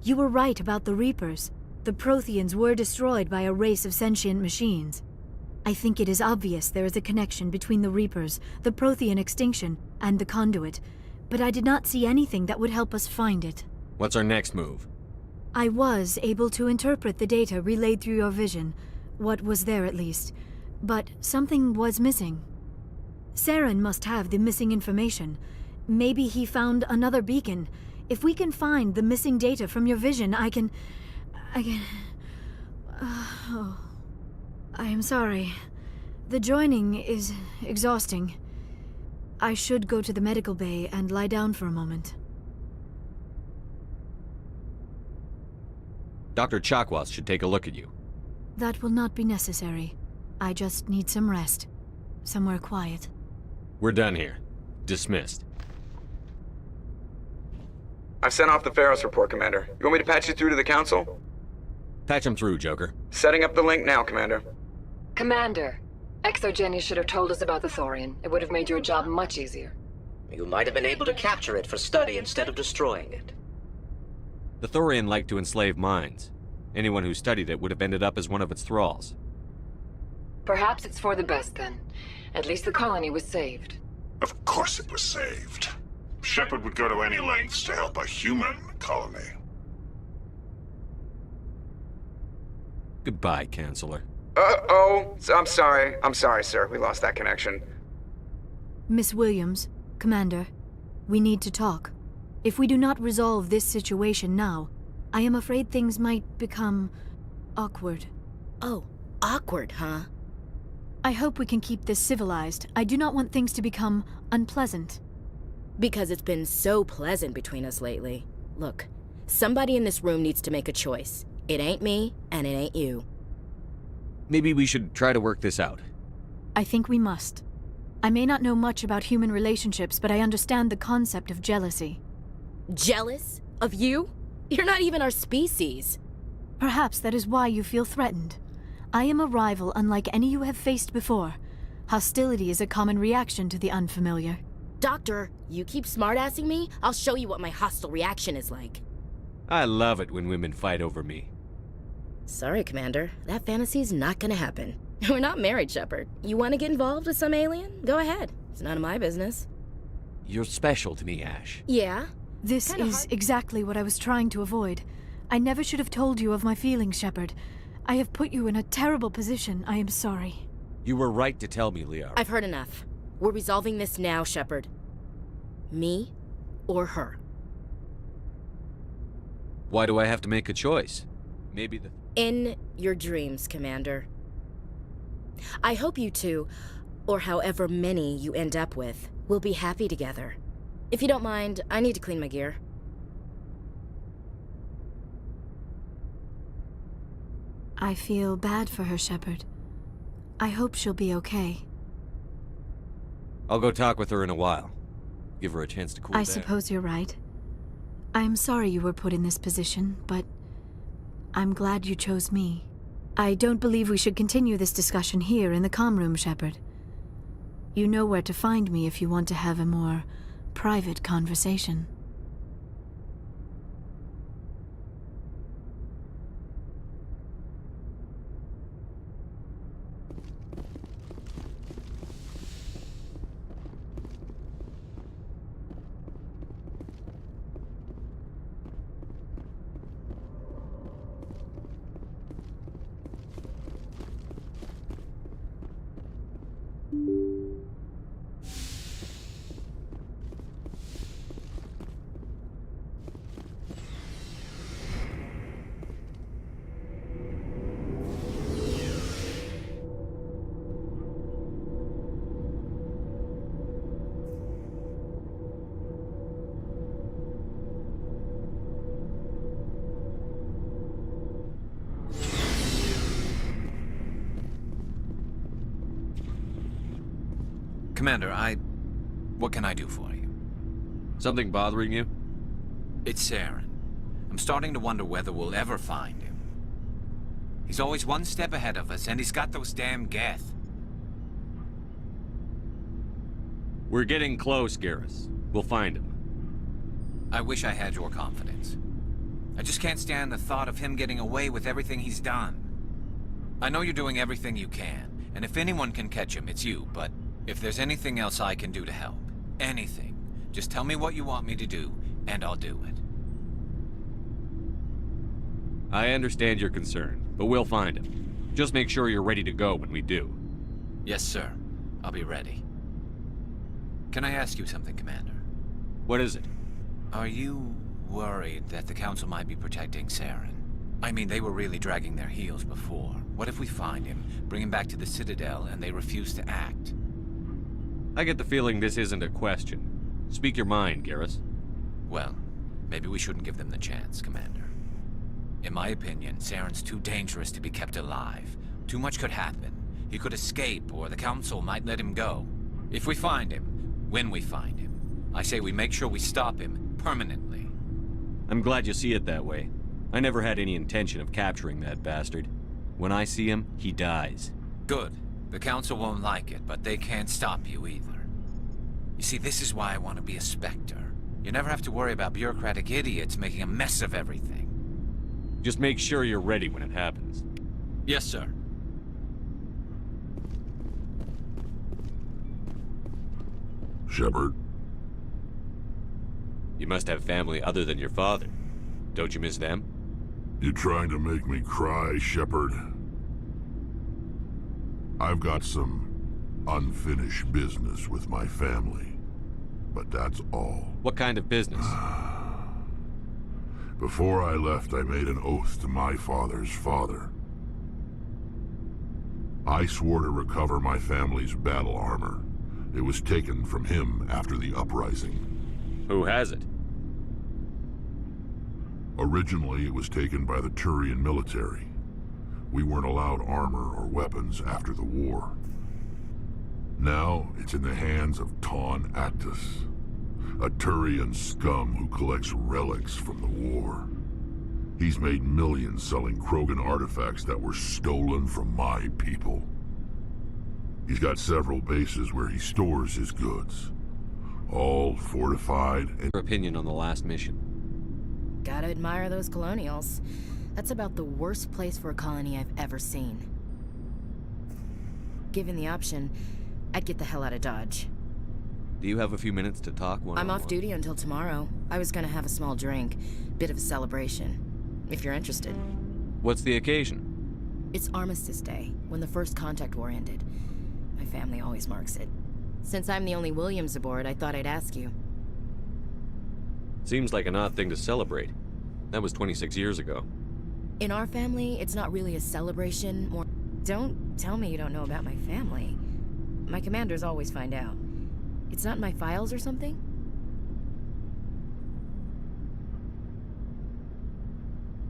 You were right about the Reapers. The Protheans were destroyed by a race of sentient machines. I think it is obvious there is a connection between the Reapers, the Prothean extinction, and the Conduit, but I did not see anything that would help us find it. What's our next move? I was able to interpret the data relayed through your vision, what was there at least, but something was missing. Saren must have the missing information. Maybe he found another beacon. If we can find the missing data from your vision, I can... Oh. I am sorry. The joining is exhausting. I should go to the medical bay and lie down for a moment. Dr. Chakwas should take a look at you. That will not be necessary. I just need some rest. Somewhere quiet. We're done here. Dismissed. I've sent off the Pharos report, Commander. You want me to patch you through to the Council? Patch him through, Joker. Setting up the link now, Commander. Commander, Exogeny should have told us about the Thorian. It would have made your job much easier. You might have been able to capture it for study instead of destroying it. The Thorian liked to enslave minds. Anyone who studied it would have ended up as one of its thralls. Perhaps it's for the best then. At least the colony was saved. Of course it was saved. Shepard would go to any lengths to help a human colony. Goodbye, Chancellor. Uh-oh. I'm sorry, sir. We lost that connection. Miss Williams, Commander, we need to talk. If we do not resolve this situation now, I am afraid things might become awkward. Oh, awkward, huh? I hope we can keep this civilized. I do not want things to become unpleasant. Because it's been so pleasant between us lately. Look, somebody in this room needs to make a choice. It ain't me, and it ain't you. Maybe we should try to work this out. I think we must. I may not know much about human relationships, but I understand the concept of jealousy. Jealous? Of you? You're not even our species. Perhaps that is why you feel threatened. I am a rival unlike any you have faced before. Hostility is a common reaction to the unfamiliar. Doctor, you keep smartassing me, I'll show you what my hostile reaction is like. I love it when women fight over me. Sorry, Commander. That fantasy's not gonna happen. We're not married, Shepard. You want to get involved with some alien? Go ahead. It's none of my business. You're special to me, Ash. Yeah? This is exactly what I was trying to avoid. I never should have told you of my feelings, Shepard. I have put you in a terrible position. I am sorry. You were right to tell me, Liara. I've heard enough. We're resolving this now, Shepard. Me or her. Why do I have to make a choice? Maybe the... In your dreams, Commander. I hope you two, or however many you end up with, will be happy together. If you don't mind, I need to clean my gear. I feel bad for her, Shepard. I hope she'll be okay. I'll go talk with her in a while. Give her a chance to cool down. I suppose you're right. I am sorry you were put in this position, but I'm glad you chose me. I don't believe we should continue this discussion here in the comm room, Shepard. You know where to find me if you want to have a more private conversation. Commander, what can I do for you? Something bothering you? It's Saren. I'm starting to wonder whether we'll ever find him. He's always one step ahead of us, and he's got those damn Geth. We're getting close, Garrus. We'll find him. I wish I had your confidence. I just can't stand the thought of him getting away with everything he's done. I know you're doing everything you can, and if anyone can catch him, it's you, but if there's anything else I can do to help, anything, just tell me what you want me to do, and I'll do it. I understand your concern, but we'll find him. Just make sure you're ready to go when we do. Yes, sir. I'll be ready. Can I ask you something, Commander? What is it? Are you worried that the Council might be protecting Saren? I mean, they were really dragging their heels before. What if we find him, bring him back to the Citadel, and they refuse to act? I get the feeling this isn't a question. Speak your mind, Garrus. Well, maybe we shouldn't give them the chance, Commander. In my opinion, Saren's too dangerous to be kept alive. Too much could happen. He could escape, or the Council might let him go. If we find him, when we find him, I say we make sure we stop him permanently. I'm glad you see it that way. I never had any intention of capturing that bastard. When I see him, he dies. Good. The Council won't like it, but they can't stop you either. You see, this is why I want to be a Spectre. You never have to worry about bureaucratic idiots making a mess of everything. Just make sure you're ready when it happens. Yes, sir. Shepard? You must have family other than your father. Don't you miss them? You trying to make me cry, Shepard? I've got some unfinished business with my family, but that's all. What kind of business? Before I left, I made an oath to my father's father. I swore to recover my family's battle armor. It was taken from him after the uprising. Who has it? Originally, it was taken by the Turian military. We weren't allowed armor or weapons after the war. Now, it's in the hands of Ton Actus, a Turian scum who collects relics from the war. He's made millions selling Krogan artifacts that were stolen from my people. He's got several bases where he stores his goods, all fortified and... Your opinion on the last mission? Gotta admire those colonials. That's about the worst place for a colony I've ever seen. Given the option, I'd get the hell out of Dodge. Do you have a few minutes to talk one-on-one? I'm off duty until tomorrow. I was gonna have a small drink. Bit of a celebration. If you're interested. What's the occasion? It's Armistice Day, when the First Contact War ended. My family always marks it. Since I'm the only Williams aboard, I thought I'd ask you. Seems like an odd thing to celebrate. That was 26 years ago. In our family, it's not really a celebration, more... Don't tell me you don't know about my family. My commanders always find out. It's not in my files or something?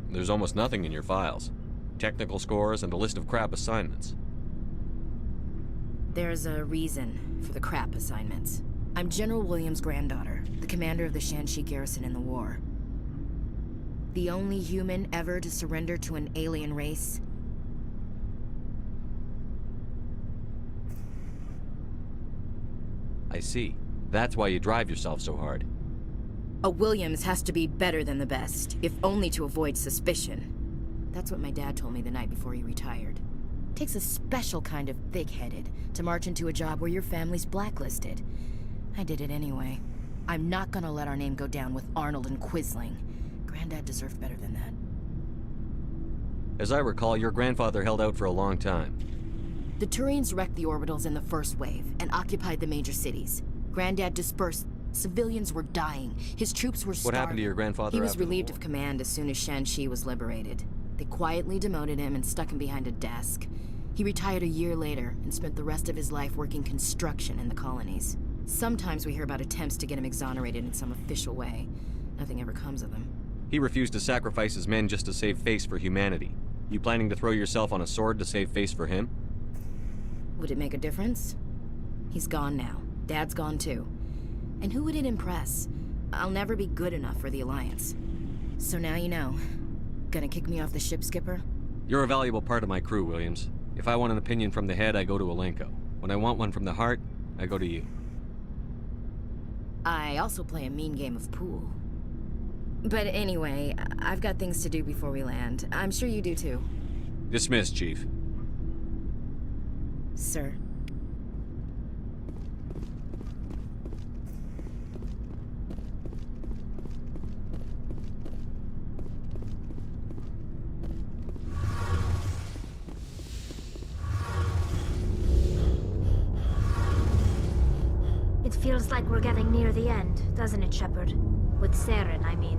There's almost nothing in your files. Technical scores and a list of crap assignments. There's a reason for the crap assignments. I'm General Williams' granddaughter, the commander of the Shanxi garrison in the war. The only human ever to surrender to an alien race. I see. That's why you drive yourself so hard. A Williams has to be better than the best, if only to avoid suspicion. That's what my dad told me the night before he retired. Takes a special kind of thick-headed to march into a job where your family's blacklisted. I did it anyway. I'm not gonna let our name go down with Arnold and Quisling. Granddad deserved better than that. As I recall, your grandfather held out for a long time. The Turians wrecked the orbitals in the first wave and occupied the major cities. Granddad dispersed. Civilians were dying. His troops were starving. What happened to your grandfather He was after the relieved war? of command as soon as Shanxi was liberated. They quietly demoted him and stuck him behind a desk. He retired a year later and spent the rest of his life working construction in the colonies. Sometimes we hear about attempts to get him exonerated in some official way. Nothing ever comes of them. He refused to sacrifice his men just to save face for humanity. You planning to throw yourself on a sword to save face for him? Would it make a difference? He's gone now. Dad's gone too. And who would it impress? I'll never be good enough for the Alliance. So now you know. Gonna kick me off the ship, Skipper? You're a valuable part of my crew, Williams. If I want an opinion from the head, I go to Alenko. When I want one from the heart, I go to you. I also play a mean game of pool. But anyway, I've got things to do before we land. I'm sure you do too. Dismissed, Chief. Sir. It feels like we're getting near the end, doesn't it, Shepard? With Saren, I mean.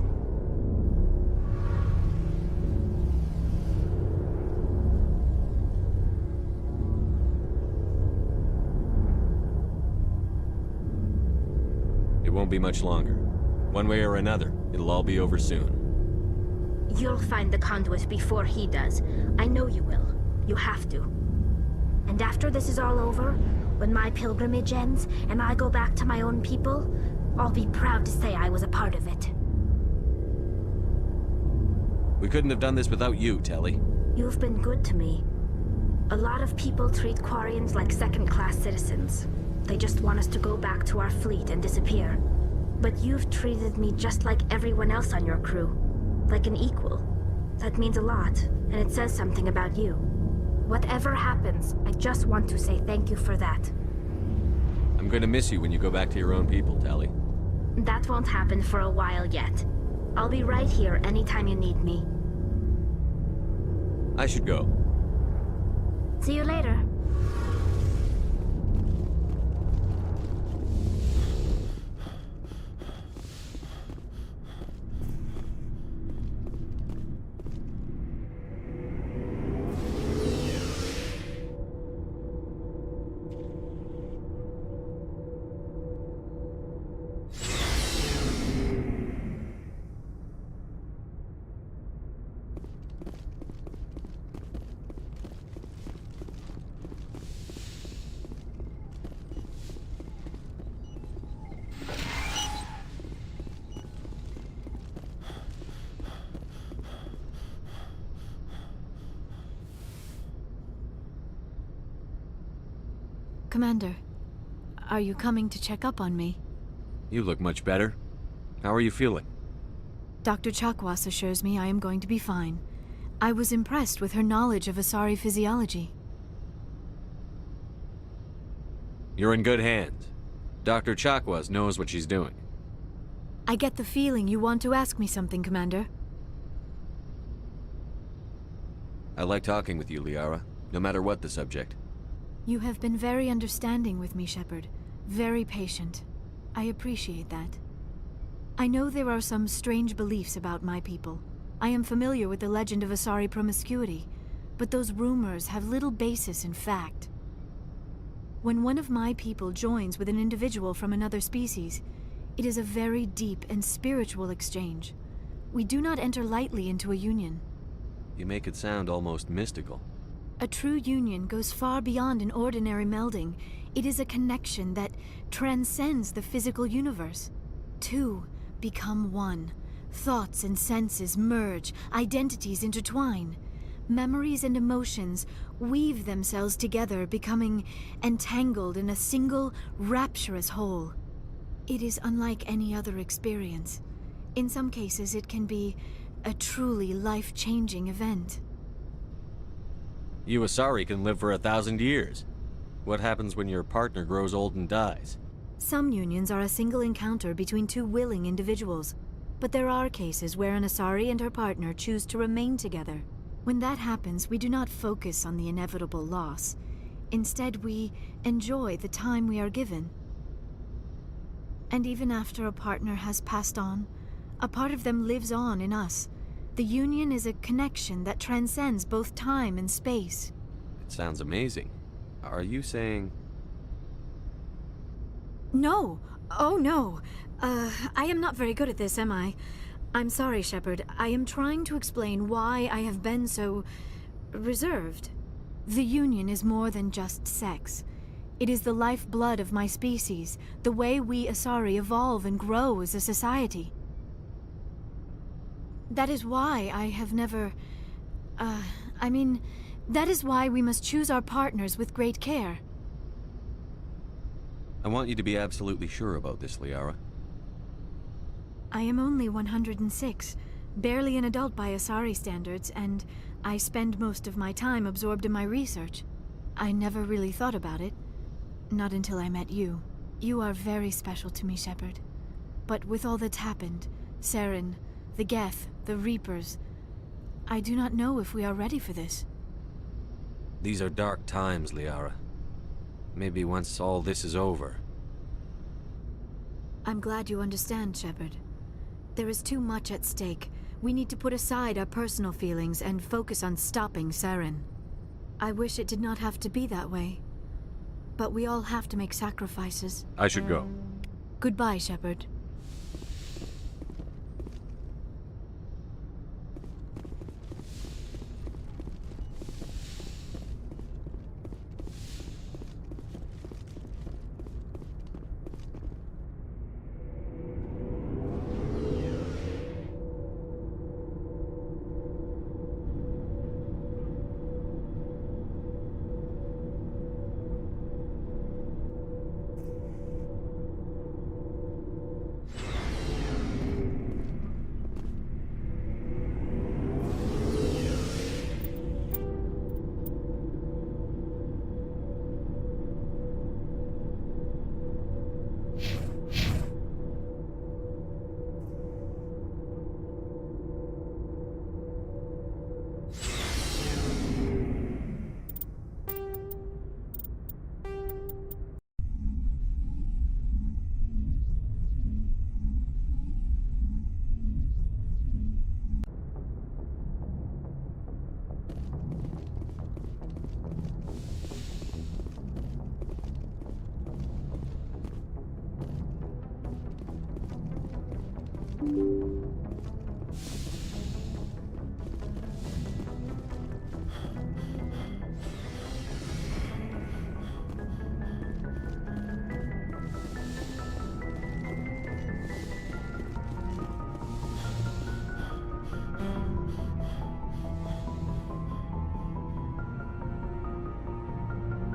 It won't be much longer. One way or another, it'll all be over soon. You'll find the conduit before he does. I know you will. You have to. And after this is all over, when my pilgrimage ends and I go back to my own people, I'll be proud to say I was a part of it. We couldn't have done this without you, Telly. You've been good to me. A lot of people treat Quarians like second-class citizens. They just want us to go back to our fleet and disappear. But you've treated me just like everyone else on your crew. Like an equal. That means a lot, and it says something about you. Whatever happens, I just want to say thank you for that. I'm gonna miss you when you go back to your own people, Telly. That won't happen for a while yet. I'll be right here anytime you need me. I should go. See you later. Commander, are you coming to check up on me? You look much better. How are you feeling? Dr. Chakwas assures me I am going to be fine. I was impressed with her knowledge of Asari physiology. You're in good hands. Dr. Chakwas knows what she's doing. I get the feeling you want to ask me something, Commander. I like talking with you, Liara, no matter what the subject. You have been very understanding with me, Shepard. Very patient. I appreciate that. I know there are some strange beliefs about my people. I am familiar with the legend of Asari promiscuity, but those rumors have little basis in fact. When one of my people joins with an individual from another species, it is a very deep and spiritual exchange. We do not enter lightly into a union. You make it sound almost mystical. A true union goes far beyond an ordinary melding. It is a connection that transcends the physical universe. Two become one. Thoughts and senses merge, identities intertwine. Memories and emotions weave themselves together, becoming entangled in a single, rapturous whole. It is unlike any other experience. In some cases, it can be a truly life-changing event. You Asari can live for 1,000 years. What happens when your partner grows old and dies? Some unions are a single encounter between two willing individuals, but there are cases where an Asari and her partner choose to remain together. When that happens, we do not focus on the inevitable loss. Instead, we enjoy the time we are given. And even after a partner has passed on, a part of them lives on in us. The union is a connection that transcends both time and space. It sounds amazing. Are you saying... No! Oh no! I am not very good at this, am I? I'm sorry, Shepard. I am trying to explain why I have been so... reserved. The union is more than just sex. It is the lifeblood of my species, the way we Asari evolve and grow as a society. That is why I have never... that is why we must choose our partners with great care. I want you to be absolutely sure about this, Liara. I am only 106, barely an adult by Asari standards, and I spend most of my time absorbed in my research. I never really thought about it. Not until I met you. You are very special to me, Shepard. But with all that's happened, Saren, the Geth, the Reapers, I do not know if we are ready for this. These are dark times, Liara. Maybe once all this is over. I'm glad you understand, Shepard. There is too much at stake. We need to put aside our personal feelings and focus on stopping Saren. I wish it did not have to be that way. But we all have to make sacrifices. I should go. Goodbye, Shepard.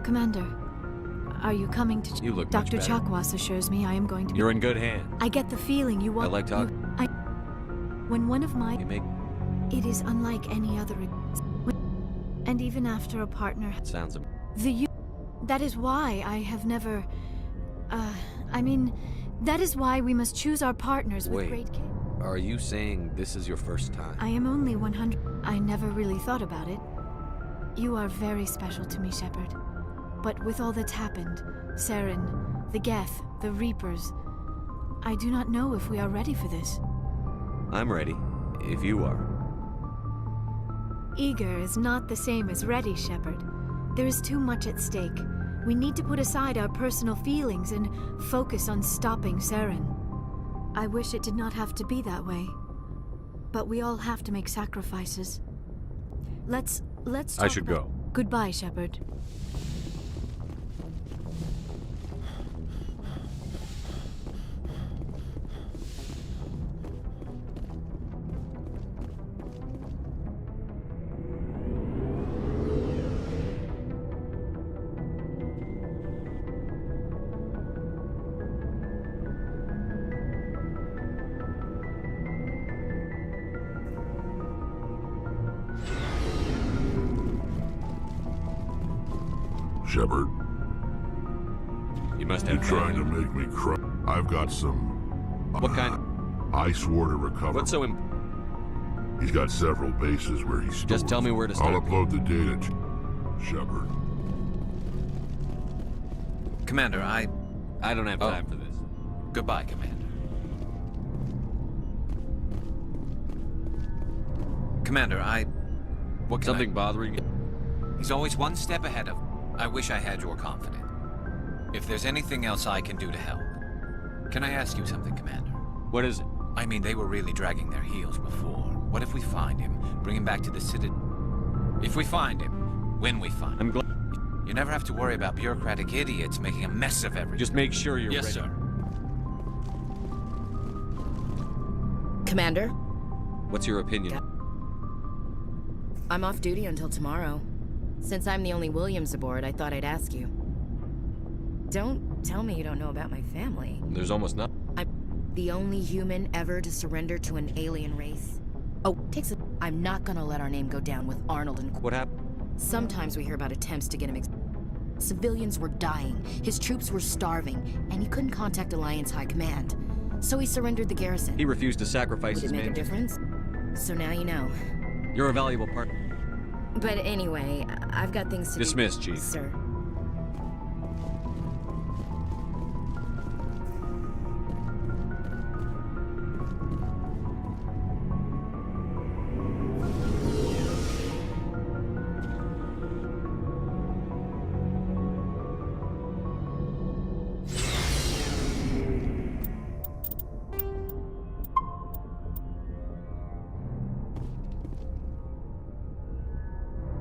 Commander, are you coming to... You look Dr. much better. Chakwas assures me I am going to... You're in good hands. I get the feeling you want... I like talk. When one of my... You make... It is unlike any other... And even after a partner... Sounds... That is why I have never... that is why we must choose our partners with great care. Are you saying this is your first time? I am only 100... I never really thought about it. You are very special to me, Shepard. But with all that's happened, Saren, the Geth, the Reapers, I do not know if we are ready for this. I'm ready, if you are. Eager is not the same as ready, Shepard. There is too much at stake. We need to put aside our personal feelings and focus on stopping Saren. I wish it did not have to be that way. But we all have to make sacrifices. Let's talk I should go. Goodbye, Shepard. Shepard. You must You're have... trying to make me cry. I've got some... What kind? I swore to recover. What's so He's got several bases where he stores. Just tell me where to start. I'll upload the data to Shepard. Commander, I don't have time for this. Goodbye, Commander. Commander, what can Something bothering you? He's always one step ahead of... I wish I had your confidence. If there's anything else I can do to help. Can I ask you something, Commander? What is it? I mean, they were really dragging their heels before. What if we find him, bring him back to the city? If we find him, when we find him. I'm glad... You never have to worry about bureaucratic idiots making a mess of everything. Just make sure you're ready. Yes, sir. Commander? What's your opinion? I'm off duty until tomorrow. Since I'm the only Williams aboard, I thought I'd ask you. Don't tell me you don't know about my family. There's almost nothing. I'm the only human ever to surrender to an alien race. Oh, I'm not gonna let our name go down with Arnold and... What happened? Sometimes we hear about attempts to get him civilians were dying, his troops were starving, and he couldn't contact Alliance High Command. So he surrendered the garrison. He refused to sacrifice Would his it make man. a difference? So now you know. You're a valuable partner. But anyway, I've got things to Dismissed, do. Chief. Sir.